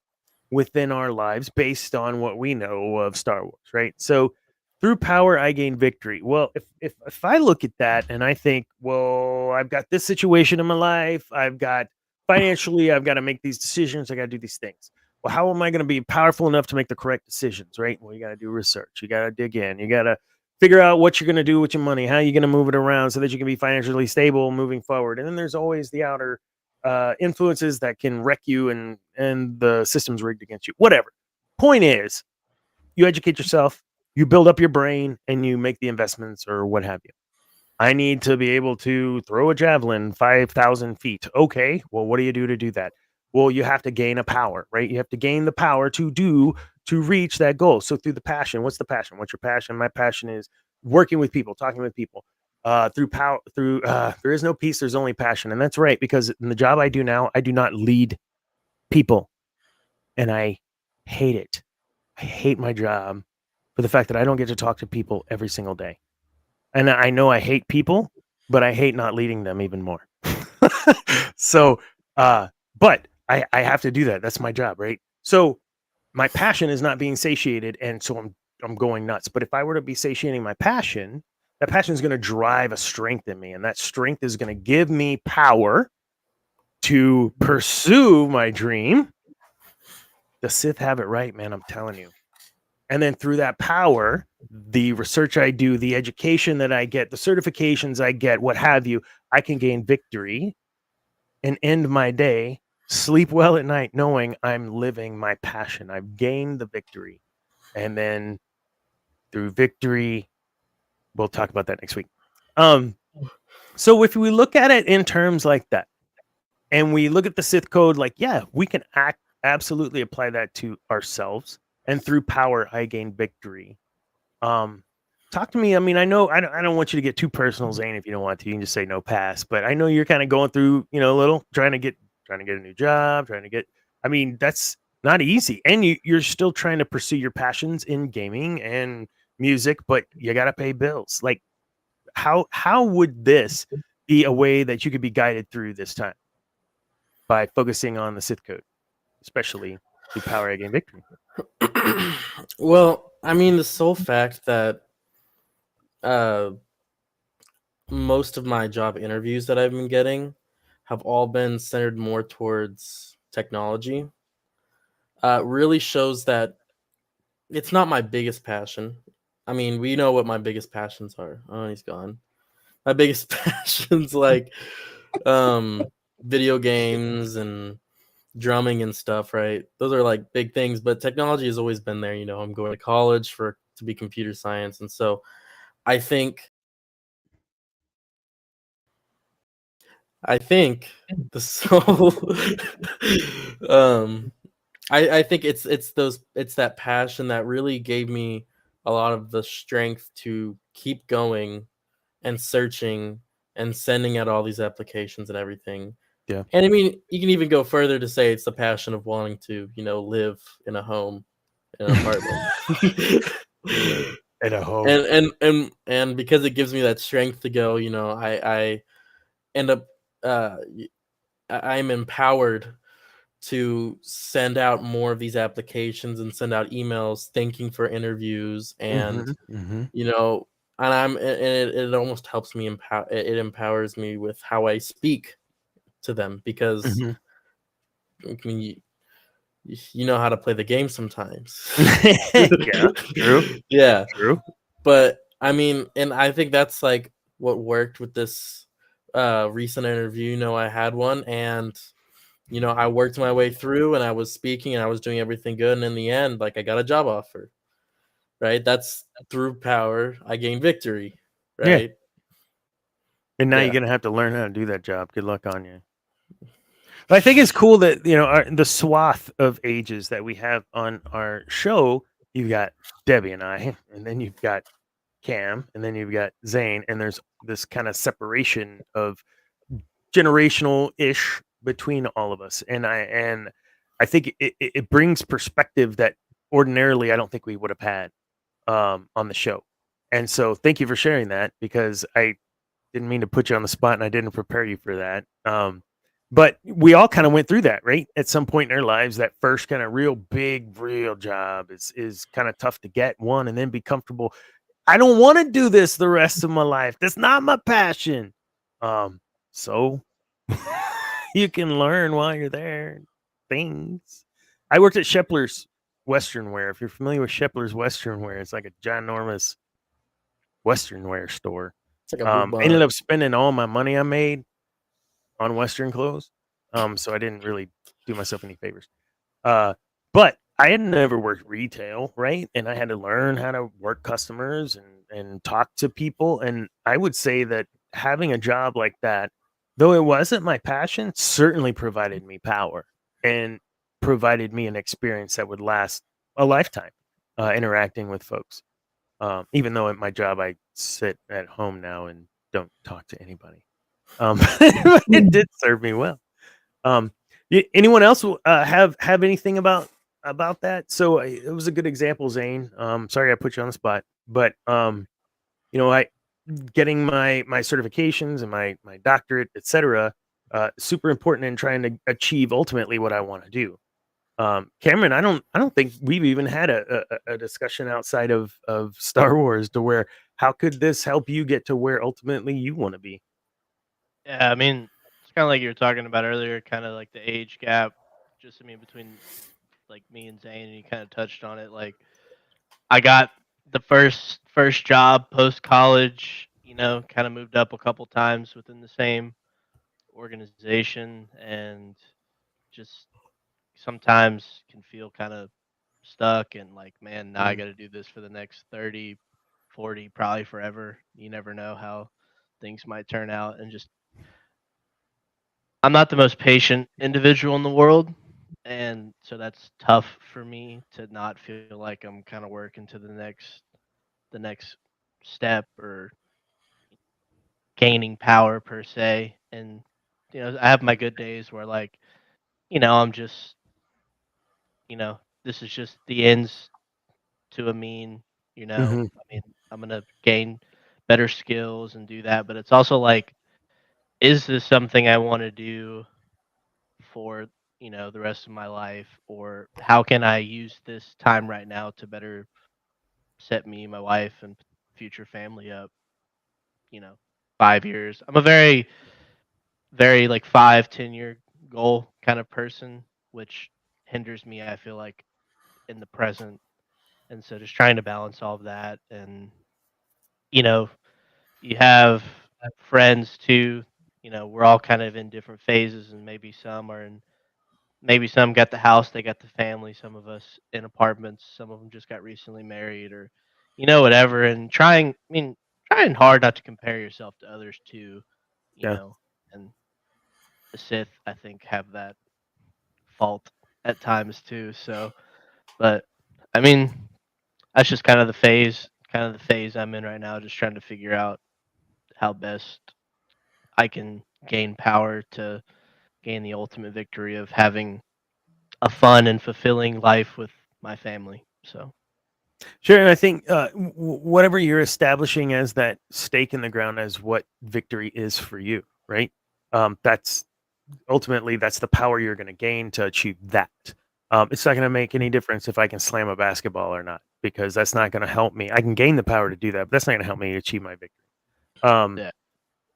within our lives based on what we know of Star Wars, right? So through power, I gain victory. Well, if I look at that and I think, well, I've got this situation in my life, I've got financially, I've got to make these decisions, I got to do these things. Well, how am I going to be powerful enough to make the correct decisions, right? Well, you got to do research, you got to dig in, you got to figure out what you're going to do with your money, how you're going to move it around so that you can be financially stable moving forward. And then there's always the outer influences that can wreck you and the system's rigged against you. Whatever. Point is, you educate yourself, you build up your brain, and you make the investments or what have you. I need to be able to throw a javelin 5,000 feet. Okay, well, what do you do to do that? Well, you have to gain a power, right? You have to gain the power to reach that goal. So through the passion, what's the passion? What's your passion? My passion is working with people, talking with people. There is no peace, there's only passion. And that's right, because in the job I do now, I do not lead people. And I hate it. I hate my job for the fact that I don't get to talk to people every single day. And I know I hate people, but I hate not leading them even more. So, but I have to do that. That's my job, right? So my passion is not being satiated, and so I'm going nuts. But if I were to be satiating my passion, that passion is going to drive a strength in me, and that strength is going to give me power to pursue my dream. The Sith have it right, man. I'm telling you. And then through that power, the research I do, the education that I get, the certifications I get, what have you, I can gain victory and end my day, sleep well at night, knowing I'm living my passion. I've gained the victory. And then through victory, we'll talk about that next week. So if we look at it in terms like that, and we look at the Sith Code, like, yeah, we can absolutely apply that to ourselves. And through power, I gain victory. Talk to me. I mean, I know I don't want you to get too personal, Zane. If you don't want to, you can just say no pass. But I know you're kind of going through, a little trying to get a new job, I mean, that's not easy, and you're still trying to pursue your passions in gaming and music, but you got to pay bills. Like, how would this be a way that you could be guided through this time by focusing on the Sith Code, especially through power, I gain victory? Well, I mean, the sole fact that most of my job interviews that I've been getting have all been centered more towards technology really shows that it's not my biggest passion. I mean, we know what my biggest passions are. Oh, he's gone. My biggest passions, like video games and drumming and stuff, right? Those are like big things, but technology has always been there. I'm going to college to be computer science, and so I think the soul I think it's that passion that really gave me a lot of the strength to keep going and searching and sending out all these applications and everything. Yeah. And I mean, you can even go further to say it's the passion of wanting to, live in a home, in an apartment. At a home. And because it gives me that strength to go, I end up I'm empowered to send out more of these applications and send out emails thanking for interviews, and and it almost helps me it empowers me with how I speak to them, because I mean, you know how to play the game sometimes. Yeah, true. Yeah, True. but I mean, and I think that's like what worked with this recent interview. I had one, and I worked my way through, and I was speaking, and I was doing everything good, and in the end, like, I got a job offer. Right? That's through power. I gained victory. Right? And now you're gonna have to learn how to do that job. Good luck on you. But I think it's cool that the swath of ages that we have on our show. You've got Debbie and I, and then you've got Cam, and then you've got Zane, and there's this kind of separation of generational ish between all of us, and I think it brings perspective that ordinarily I don't think we would have had on the show. And so thank you for sharing that, because I didn't mean to put you on the spot, and I didn't prepare you for that. But we all kind of went through that, right? At some point in our lives, that first kind of real job is kind of tough to get one and then be comfortable. I don't want to do this the rest of my life. That's not my passion. So you can learn while you're there things. I worked at Shepler's Western Wear. If you're familiar with Shepler's Western Wear, it's like a ginormous Western wear store. It's like a ended up spending all my money I made on Western clothes. So I didn't really do myself any favors. But I had never worked retail, right? And I had to learn how to work customers and and talk to people. And I would say that having a job like that, though it wasn't my passion, certainly provided me power and provided me an experience that would last a lifetime, interacting with folks. Even though at my job I sit at home now and don't talk to anybody. But it did serve me well. Anyone else have anything about that? So it was a good example, Zane. Sorry I put you on the spot, but I getting my certifications and my doctorate, etc. Super important in trying to achieve ultimately what I want to do. Cameron, I don't think we've even had a discussion outside of Star Wars to where how could this help you get to where ultimately you want to be? Yeah, I mean, it's kind of like you were talking about earlier, kind of like the age gap, just between like me and Zane, and you kind of touched on it. Like, I got the first job post college, kind of moved up a couple times within the same organization, and just sometimes can feel kind of stuck and like, man, now I got to do this for the next 30, 40, probably forever. You never know how things might turn out, and just I'm not the most patient individual in the world, and so that's tough for me to not feel like I'm kind of working to the next step or gaining power per se. And I have my good days where like, I'm just, this is just the ends to a mean, Hmm. I mean, I'm going to gain better skills and do that, but it's also like, is this something I want to do for, the rest of my life, or how can I use this time right now to better set me, my wife, and future family up, you know, 5 years. I'm a very, very like 5, 10 year goal kind of person, which hinders me, I feel like, in the present. And so just trying to balance all of that. And, you know, you have friends too, we're all kind of in different phases, and maybe some got the house, they got the family, some of us in apartments, some of them just got recently married, or whatever. And trying hard not to compare yourself to others too, Yeah. and the Sith, I think, have that fault at times too. So, but I mean, that's just kind of the phase I'm in right now, just trying to figure out how best I can gain power to gain the ultimate victory of having a fun and fulfilling life with my family. So, Sure, and I think whatever you're establishing as that stake in the ground as what victory is for you, right? That's ultimately that's the power you're going to gain to achieve that. It's not going to make any difference if I can slam a basketball or not, because that's not going to help me. I can gain the power to do that, but that's not going to help me achieve my victory. Um, yeah.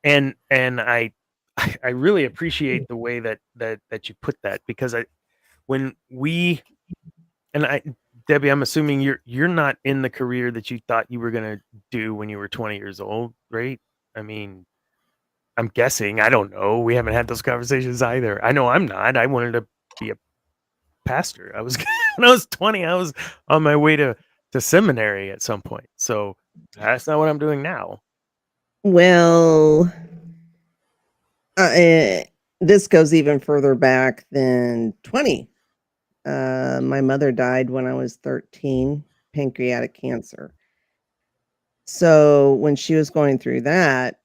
and I really appreciate the way that you put that, because when we and I Debbie, I'm assuming you're not in the career that you thought you were gonna do when you were 20 years old, right? I mean, I'm guessing. I don't know. We haven't had those conversations either. I know I'm not. I wanted to be a pastor. I was when I was 20, I was on my way to seminary at some point. So that's not what I'm doing now. Well, this goes even further back than 20. My mother died when I was 13, pancreatic cancer. So when she was going through that,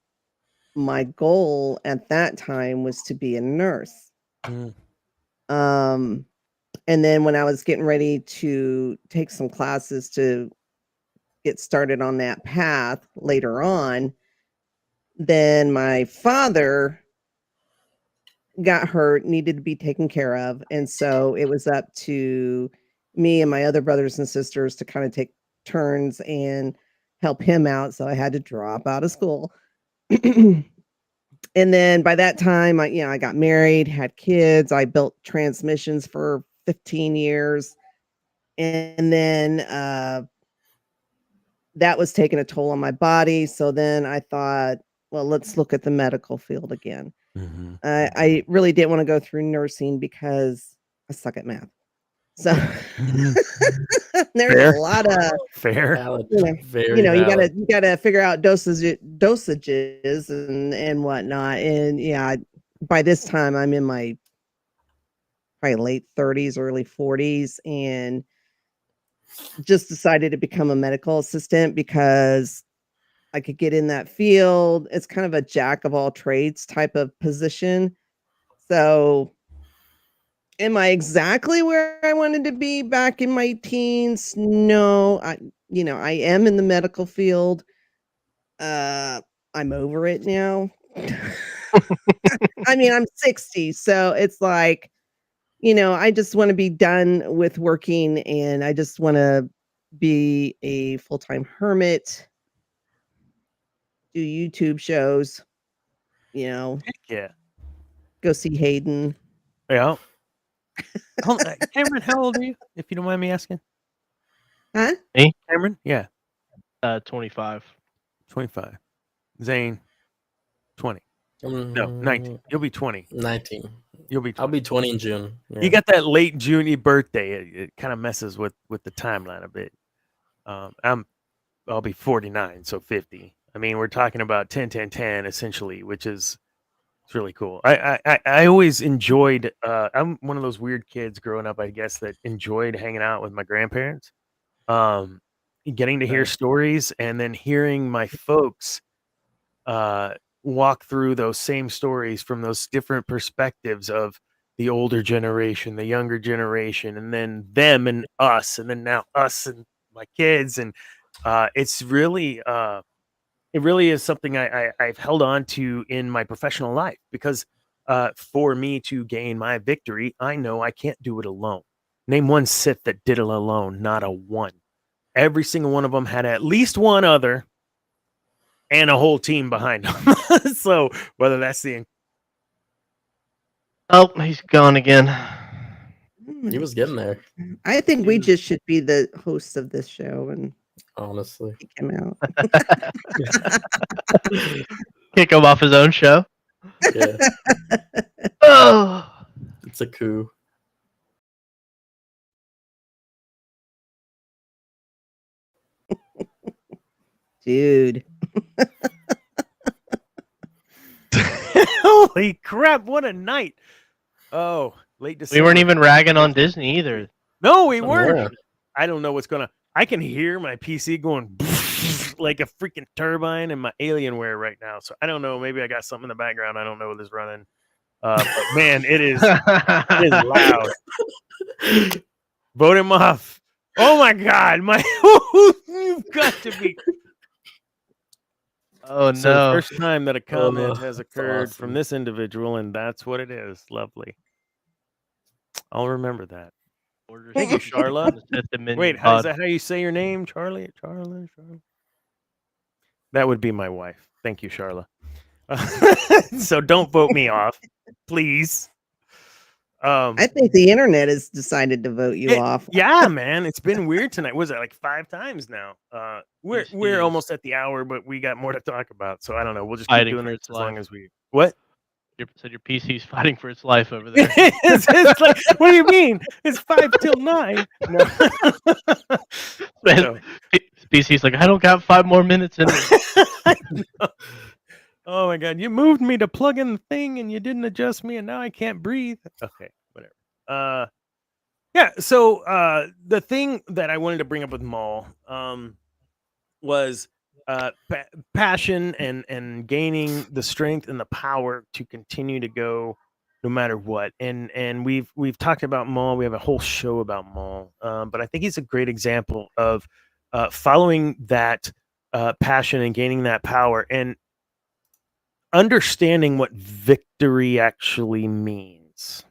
my goal at that time was to be a nurse. Mm. Um, and then when I was getting ready to take some classes to get started on that path later on, then my father got hurt, needed to be taken care of. And so it was up to me and my other brothers and sisters to kind of take turns and help him out. So I had to drop out of school. And then by that time, I got married, had kids. I built transmissions for 15 years. And then that was taking a toll on my body. So then I thought, well, let's look at the medical field again. Mhm. I really didn't want to go through nursing because I suck at math. So there's Fair. a lot of Fair. Valid. you know, Very valid. you gotta figure out dosages and whatnot. And yeah, by this time I'm in my probably late 30s, early 40s, and just decided to become a medical assistant because I could get in that field. It's kind of a jack of all trades type of position. So am I exactly where I wanted to be back in my teens? No, I am in the medical field. I'm over it now. I mean, I'm 60, so it's like, I just want to be done with working and I just want to be a full-time hermit, do YouTube shows, Heck yeah. go see Hayden. Yeah. Cameron, how old are you? If you don't mind me asking. Huh? Cameron? Yeah. 25. 25. Zane, 20. No, 19. You'll be 20. 19. You'll be 20. I'll be 20 in June. Yeah. You got that late June birthday. It kind of messes with the timeline a bit. I'll be 49, so 50. I mean, we're talking about 10, 10, 10 essentially, which is it's really cool. I always enjoyed. I'm one of those weird kids growing up, I guess, that enjoyed hanging out with my grandparents. Getting to hear Nice. stories and then hearing my folks walk through those same stories from those different perspectives of the older generation, the younger generation, and then them and us, and then now us and my kids. And it's really, it really is something I've held on to in my professional life because for me to gain my victory, I know I can't do it alone. Name one Sith that did it alone, not a one. Every single one of them had at least one other and a whole team behind them. So whether that's the Oh, he's gone again. He was getting there, I think we just should be the hosts of this show and honestly. kick him out. Kick him off his own show. Yeah, Oh, it's a coup. Dude. holy crap, what a night. Oh, late December. we weren't even ragging on Disney either. No, we weren't. Yeah. I don't know what's gonna. I can hear my PC going like a freaking turbine in my Alienware right now. So I don't know. Maybe I got something in the background. I don't know what is running. But man, it is loud. Vote him off. Oh my God, my you've got to be. Oh So no. first time that a comment Oh, has that's occurred from awesome. this individual, and that's what it is. Lovely. I'll remember that. Orders Thank you, from Charla. the Sith Dominion Wait, is pod. that how you say your name, Charlie? Charlie? That would be my wife. Thank you, Charla. So don't vote me off, please. I think the internet has decided to vote you off. Yeah, man, it's been weird tonight. Was it like 5 times now? We're PCs. almost at the hour, but we got more to talk about. So I don't know. We'll just keep Fighting doing for this its as long life. as we. What? Said your PC's fighting for its life over there. It's like, what do you mean? It's 5 till 9. No. Man, No. PC's like, I don't got 5 more minutes in me. No. Oh my God! You moved me to plug in the thing, and you didn't adjust me, and now I can't breathe. Okay, whatever. Yeah. So the thing that I wanted to bring up with Maul was passion and gaining the strength and the power to continue to go no matter what. And we've talked about Maul. We have a whole show about Maul. But I think he's a great example of following that passion and gaining that power and understanding what victory actually means.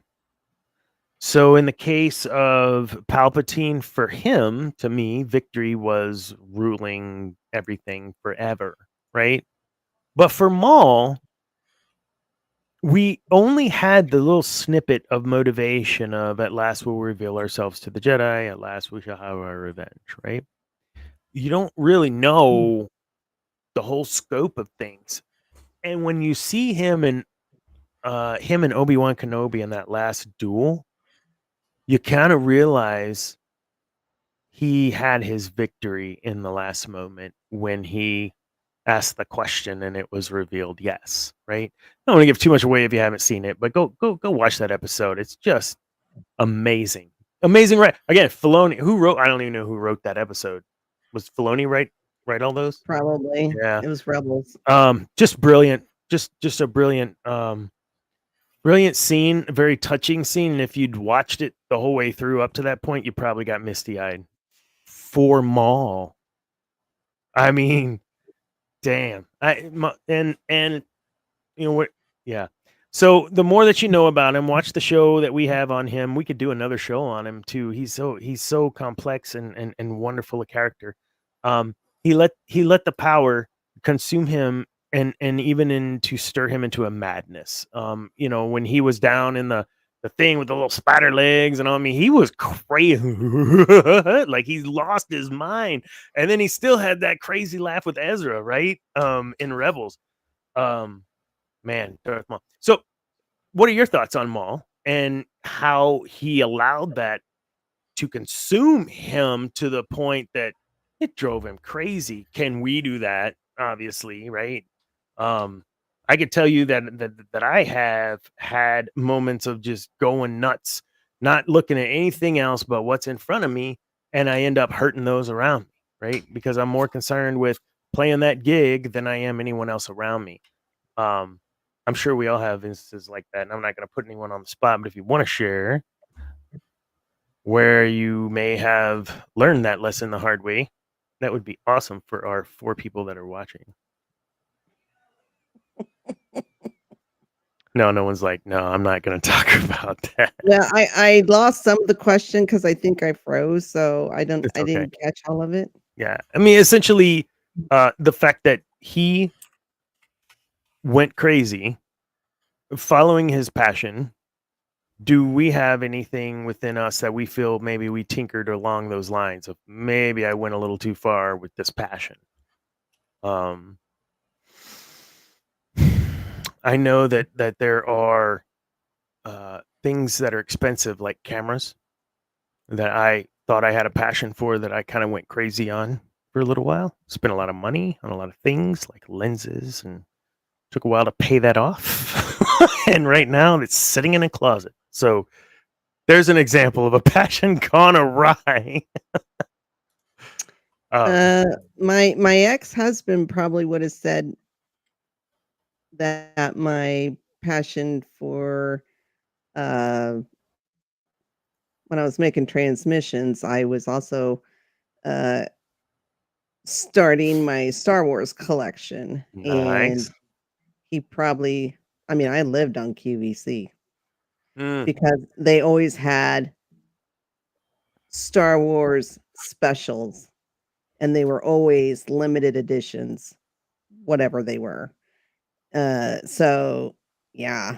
So in the case of Palpatine, for him, to me, victory was ruling everything forever, right? But for Maul, we only had the little snippet of motivation of at last we'll reveal ourselves to the Jedi, at last we shall have our revenge, right? You don't really know the whole scope of things. And when you see him and Obi-Wan Kenobi in that last duel, you kind of realize he had his victory in the last moment when he asked the question and it was revealed yes, right? I don't want to give too much away if you haven't seen it, but go watch that episode. It's just amazing. Amazing, right? Again, Filoni, who wrote, I don't even know who wrote that episode. Was Filoni write all those? Probably. Yeah. It was Rebels. Just brilliant. Just a brilliant brilliant scene, a very touching scene. And if you'd watched it the whole way through up to that point, you probably got misty-eyed. For Maul. I mean, damn. And you know what? Yeah. So the more that you know about him, watch the show that we have on him. We could do another show on him too. He's so complex and wonderful a character. He let the power consume him and even to stir him into a madness. You know, when he was down in the thing with the little spider legs and all, I mean, he was crazy. Like he lost his mind. And then he still had that crazy laugh with Ezra, right? In Rebels. Man, Darth Maul. So, what are your thoughts on Maul and how he allowed that to consume him to the point that it drove him crazy? Can we do that? Obviously, right? I could tell you that I have had moments of just going nuts, not looking at anything else but what's in front of me, and I end up hurting those around me, right? Because I'm more concerned with playing that gig than I am anyone else around me. I'm sure we all have instances like that, and I'm not going to put anyone on the spot, but if you want to share where you may have learned that lesson the hard way, that would be awesome for our 4 people that are watching. No one's like, no, I'm not going to talk about that. Yeah, I lost some of the question because I think I froze, so I It's okay. didn't catch all of it. Yeah. I mean, essentially, the fact that he went crazy following his passion. Do we have anything within us that we feel maybe we tinkered along those lines of maybe I went a little too far with this passion? I know that there are things that are expensive, like cameras, that I thought I had a passion for that I kind of went crazy on for a little while. Spent a lot of money on a lot of things like lenses, and took a while to pay that off. And right now it's sitting in a closet. So there's an example of a passion gone awry. My ex-husband probably would have said that my passion for when I was making transmissions, I was also starting my Star Wars collection. And Nice. he probably, I mean, I lived on QVC Mm, because they always had Star Wars specials, and they were always limited editions, whatever they were. So yeah.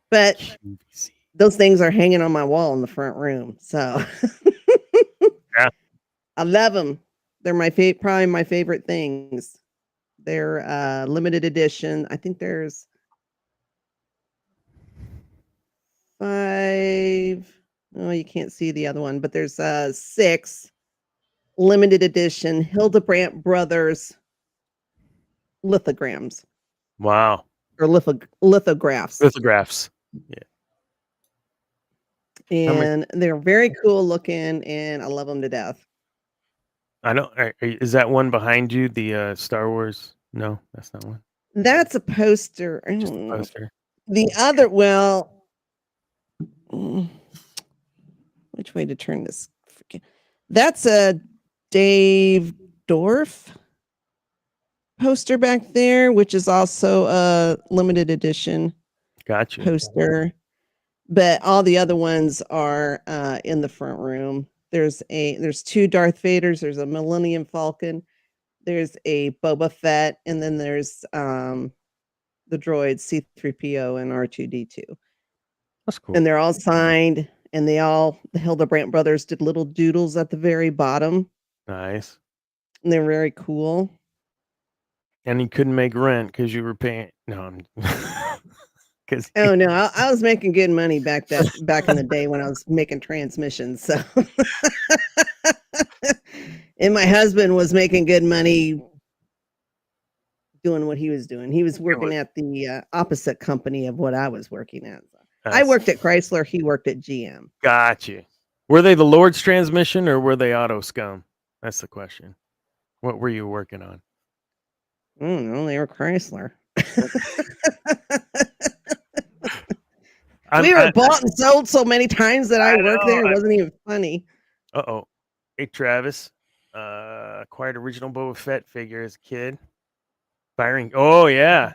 But QVC. those things are hanging on my wall in the front room. So Yeah. I love them. They're my probably my favorite things. They're limited edition. I think there's 5. Oh, you can't see the other one, but there's 6 limited edition Hildebrandt Brothers lithograms Wow. or lithographs. Lithographs. And they're very cool looking, and I love them to death. I know. Is that one behind you? The Star Wars? No, that's not one. That's a poster. Just a poster. The other, well, which way to turn this? That's a Dave Dorff poster back there, which is also a limited edition Gotcha. poster. But all the other ones are in the front room. There's 2 Darth Vaders. There's a Millennium Falcon. There's a Boba Fett, and then there's the droids C-3PO and R2-D2. That's cool. And they're all signed, and the Hildebrandt brothers did little doodles at the very bottom. Nice. And they're very cool. And you couldn't make rent because you were paying. No, Because Oh no, I was making good money back in the day when I was making transmissions. So, and my husband was making good money doing what he was doing. He was working at the opposite company of what I was working at. I worked at Chrysler. He worked at GM. Got you. Were they the Lord's transmission or were they auto scum? That's the question. What were you working on? No, they were Chrysler. I'm- we were I- bought and sold so many times that I worked know, there. It wasn't even funny. Uh-oh. Hey, Travis. Acquired original Boba Fett figure as a kid. Firing. Oh, yeah.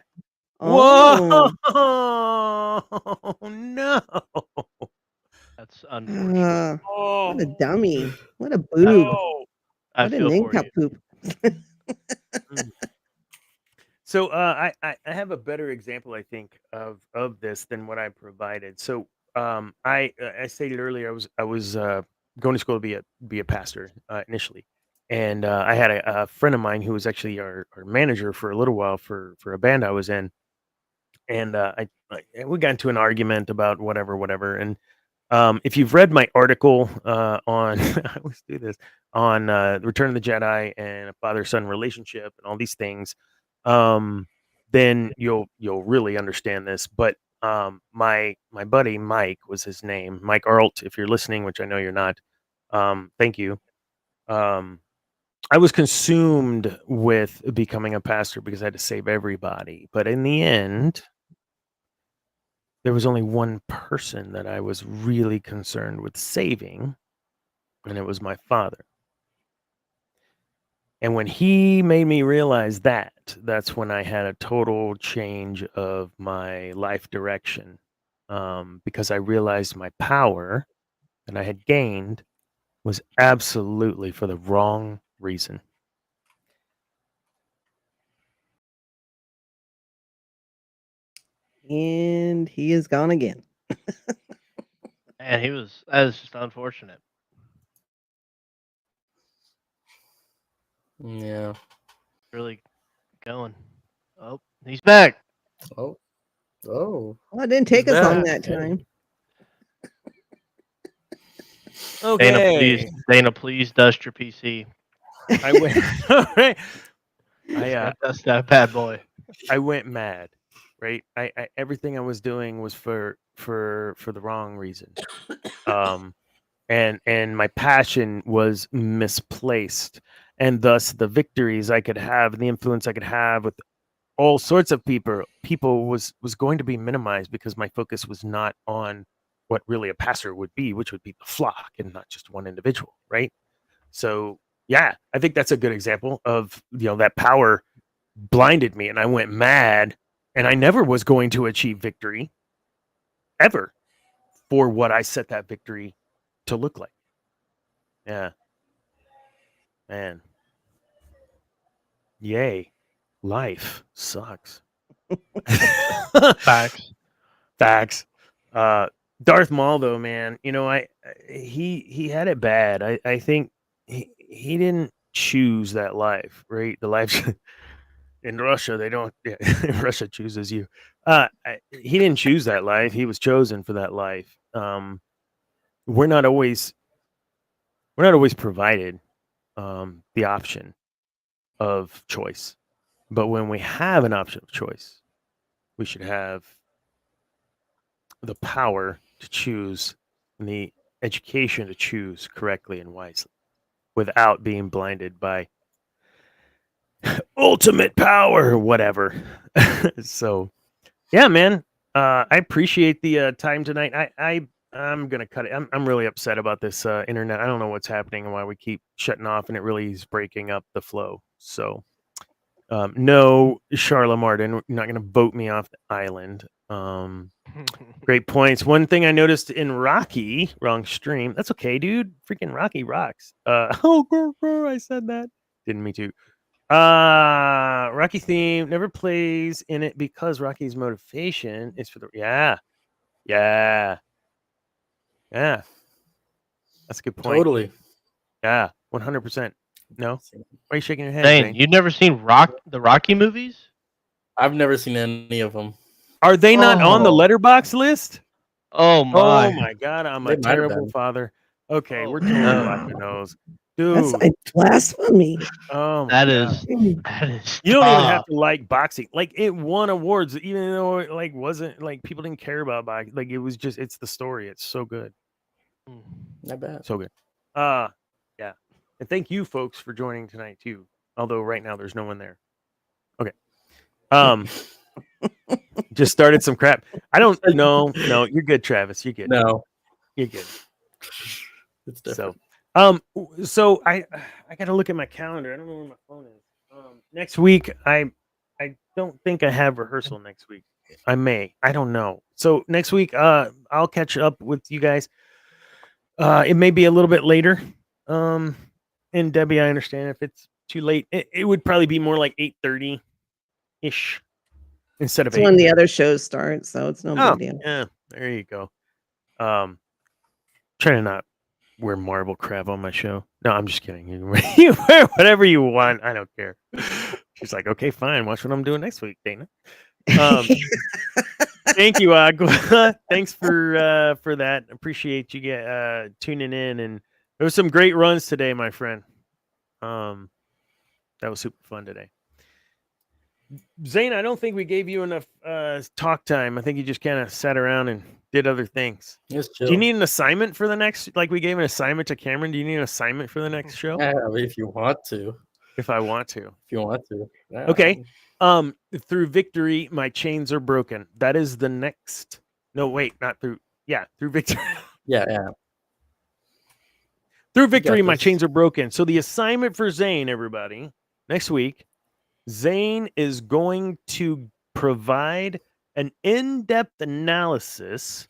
Oh, Whoa! No. That's unfortunate. What a Oh, dummy. What a boob. no. I What a feel for you. nincompoop. So I have a better example, I think, of this than what I provided. So I stated earlier I was going to school to be a pastor initially, and I had a friend of mine who was actually our manager for a little while for a band I was in, and we got into an argument about whatever, and if you've read my article on I always do this on Return of the Jedi and a father-son relationship and all these things, then you'll really understand this. But my buddy Mike was his name, Mike Arlt. If you're listening, which I know you're not, thank you. I was consumed with becoming a pastor because I had to save everybody. But in the end, there was only one person that I was really concerned with saving, and it was my father. And when he made me realize that, that's when I had a total change of my life direction, because I realized my power that I had gained was absolutely for the wrong reason. And he is gone again. And that is just unfortunate. Yeah. Really going. Oh, he's back. Oh. Well, it didn't take He's us long back. that time. Okay. Dana, please dust your PC. I went. All right. Dust that bad boy. I went mad, right? I everything I was doing was for the wrong reason. And my passion was misplaced, and thus the victories I could have and the influence I could have with all sorts of people was going to be minimized because my focus was not on what really a pastor would be, which would be the flock and not just one individual, right? So yeah, I think that's a good example of that power blinded me and I went mad, and I never was going to achieve victory ever for what I set that victory to look like. Yeah. Man. Yay. Life sucks. Facts. Facts. Darth Maul, though, man, he had it bad. I think he didn't choose that life, right? The life in Russia, they don't. Yeah, Russia chooses you. He didn't choose that life. He was chosen for that life. We're not always provided the option of choice, but when we have an option of choice, we should have the power to choose and the education to choose correctly and wisely without being blinded by ultimate power or whatever. So yeah, man, I appreciate the time tonight. I'm gonna cut it. I'm really upset about this internet. I don't know what's happening and why we keep shutting off, and it really is breaking up the flow. So no, Charla Martin, you're not gonna vote me off the island. Great points. One thing I noticed in Rocky, wrong stream. That's okay, dude. Freaking Rocky rocks. I said that. Didn't mean to. Rocky theme never plays in it because Rocky's motivation is for the yeah. That's a good point. Totally. Yeah, 100%. No, why are you shaking your head, Dane, Zane? you've never seen the Rocky movies? I've never seen any of them. Are they not on the letterbox list? Oh Oh my! my God, I'm They a might have terrible been. father. Okay, Oh, we're totally no. laughing those. That's Dude, like blasphemy. oh my That God. is You don't even have tough. to like boxing. Like it won awards, even though it like wasn't like people didn't care about boxing. Like it was just it's the story. It's so good. Not bad. So good. Yeah. And thank you folks for joining tonight too. Although right now there's no one there. Okay. Just started some crap. I don't know. No, you're good, Travis. You're good. No, You're good. it's different. So I got to look at my calendar. I don't know where my phone is. Next week I don't think I have rehearsal next week. I may. I don't know. So next week I'll catch up with you guys. It may be a little bit later. And Debbie, I understand if it's too late. It would probably be more like 8:30 ish instead of It's 8. when the other shows start, so it's no Oh, big deal. yeah, there you go. Try to not wear marble crap on my show. No, I'm just kidding. You wear whatever you want. I don't care. She's like, okay, fine. Watch what I'm doing next week, Dana. Thank you, Agua. Thanks for that. Appreciate you tuning in, and there was some great runs today, my friend. That was super fun today. Zane, I don't think we gave you enough talk time. I think you just kind of sat around and did other things. It's Do chill. you need an assignment for the next? Like we gave an assignment to Cameron. Do you need an assignment for the next show? Yeah, if you want to. If I want to. If you want to. Yeah. Okay. Through victory, my chains are broken. That is the next. No, wait, not through. Yeah, through victory. Yeah. Through victory, my this. chains are broken. So the assignment for Zane, everybody, next week, Zane is going to provide an in-depth analysis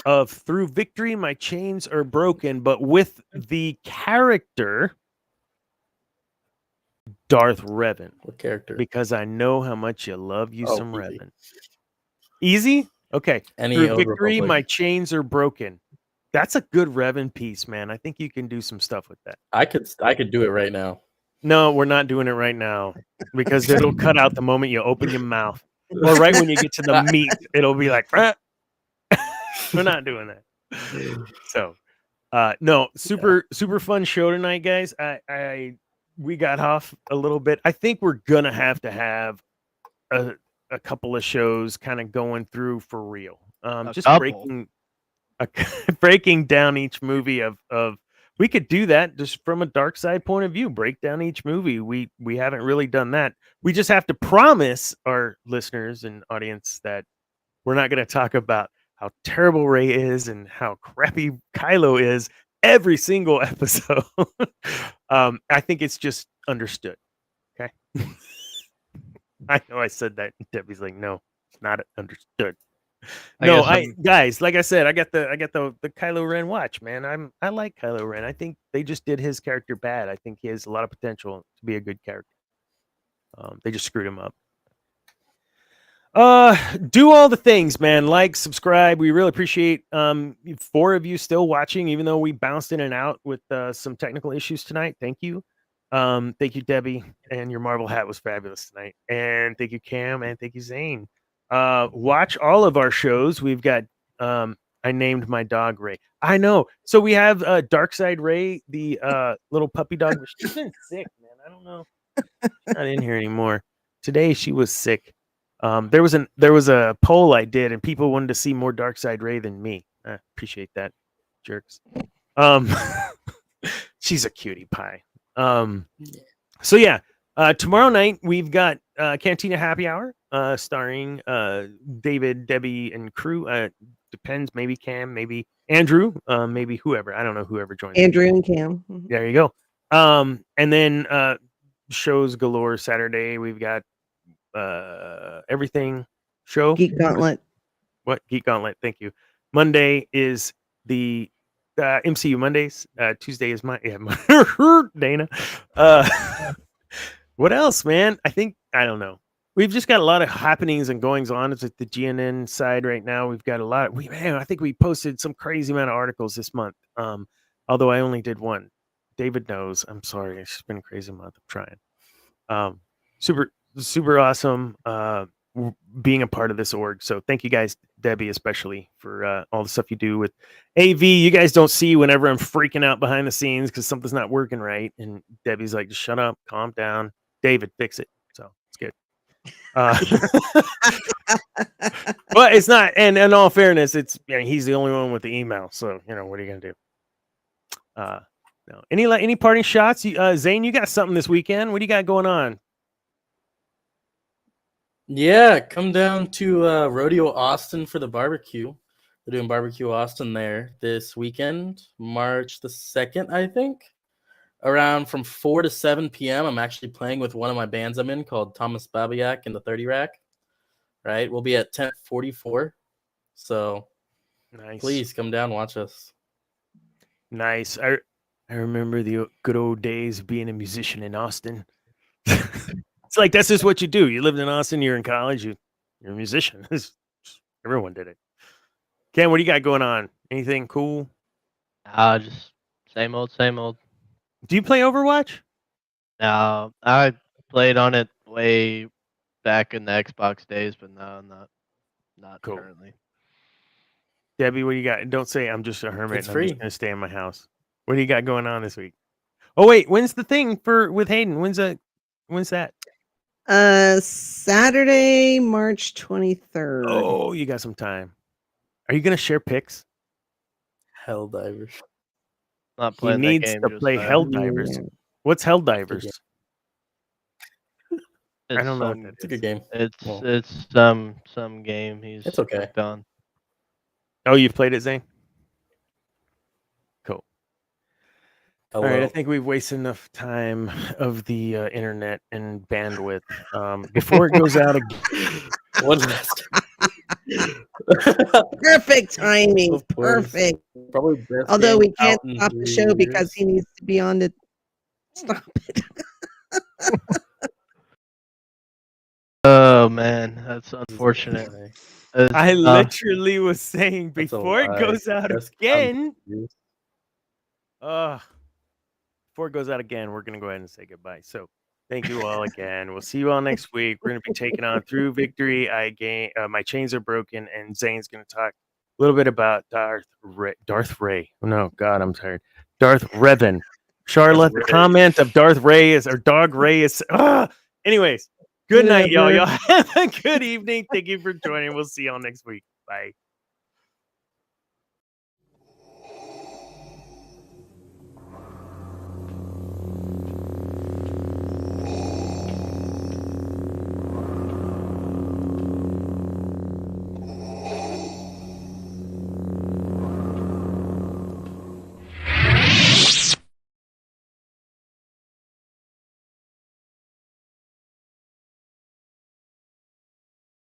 of Through Victory, My Chains Are Broken, but with the character Darth Revan. What character? Because I know how much you love you some easy. Revan. Easy? Okay. Any Through Old Victory, Republic. My Chains Are Broken. That's a good Revan piece, man. I think you can do some stuff with that. I could do it right now. No, we're not doing it right now because it'll cut out the moment you open your mouth. Or right when you get to the meat, it'll be like, we're not doing that. So, no, super fun show tonight, guys. We got off a little bit. I think we're gonna have to have a couple of shows kind of going through for real. Just breaking down each movie of. We could do that just from a dark side point of view. Break down each movie. We haven't really done that. We just have to promise our listeners and audience that we're not going to talk about how terrible Rey is and how crappy Kylo is every single episode. I think it's just understood. Okay. I know I said that. Debbie's like, no, it's not understood. Guys, like I said, I got the Kylo Ren watch, man. I like Kylo Ren. I think they just did his character bad. I think he has a lot of potential to be a good character. They just screwed him up. Do all the things, man. Like, subscribe. We really appreciate 4 of you still watching, even though we bounced in and out with some technical issues tonight. Thank you. Thank you, Debbie, and your Marvel hat was fabulous tonight. And thank you, Cam, and thank you, Zane. Watch all of our shows. We've got I named my dog Ray. I know. So we have Darkside Ray, the little puppy dog. She's been sick, man. I don't know. She's not in here anymore. Today she was sick. There was a poll I did, and people wanted to see more Darkside Ray than me. I appreciate that, jerks. She's a cutie pie. So yeah. Tomorrow night we've got Cantina Happy Hour, starring David, Debbie, and crew. Depends, maybe Cam, maybe Andrew, maybe whoever. I don't know whoever joins. Andrew and Cam. Mhm. There you go. And then shows galore Saturday. We've got everything show. Geek Gauntlet. What? Geek Gauntlet. Thank you. Monday is the MCU Mondays. Tuesday is my Dana. What else, man? I don't know. We've just got a lot of happenings and goings on. It's at the GNN side right now. We've got a lot. I think we posted some crazy amount of articles this month. Although I only did one. David knows. I'm sorry. It's been a crazy month. I'm trying. Super awesome. being a part of this org. So thank you guys, Debbie, especially for all the stuff you do with AV. You guys don't see whenever I'm freaking out behind the scenes because something's not working right. And Debbie's like, just shut up, calm down. David, fix it. So it's good. But it's not. And in all fairness, he's the only one with the email. So, what are you going to do? No. Any parting shots? Zane, you got something this weekend. What do you got going on? Yeah, come down to Rodeo Austin for the barbecue. They're doing Barbecue Austin there this weekend, March the 2nd, I think. Around from 4 to 7 p.m. I'm actually playing with one of my bands I'm in called Thomas Babiak and the 30 Rack. Right? We'll be at tent 44. So nice. Please come down, watch us. Nice. I remember the good old days of being a musician in Austin. It's like that's just what you do. You lived in Austin, you're in college, you're a musician. Everyone did it. Ken, what do you got going on? Anything cool? Just same old. Do you play Overwatch? No, I played on it way back in the Xbox days, but no, not cool. Currently. Debbie, what do you got? Don't say I'm just a hermit. It's and free. I'm just gonna stay in my house. What do you got going on this week? Oh wait, when's the thing with Hayden? When's that? Saturday, March 23rd. Oh, you got some time. Are you gonna share pics? Helldivers. Not playing. He needs to play Helldivers. Yeah. What's Helldivers? I don't know what that It's a good game. It's some game he's It's okay. worked on. Oh, you've played it, Zane? Cool. Hello. All right, I think we've wasted enough time of the internet and bandwidth. Before it goes out again. What's best? Perfect timing. Of course. Perfect. Probably best. Although we can't out in stop the 3 show because years. he needs to be on the. Stop it. Oh man, that's unfortunate. I literally was saying That's a before it lie. goes out Best again. years. Before it goes out again, we're gonna go ahead and say goodbye. So thank you all again. We'll see you all next week. We're gonna be taking on Through Victory. My chains are broken, and Zane's gonna talk a little bit about Darth Ray. Oh, no, God, I'm tired. Darth Revan. Charlotte, the comment of Darth Ray is, or Dog Ray is. Anyways, good night, y'all. Y'all have a good evening. Thank you for joining. We'll see y'all next week. Bye.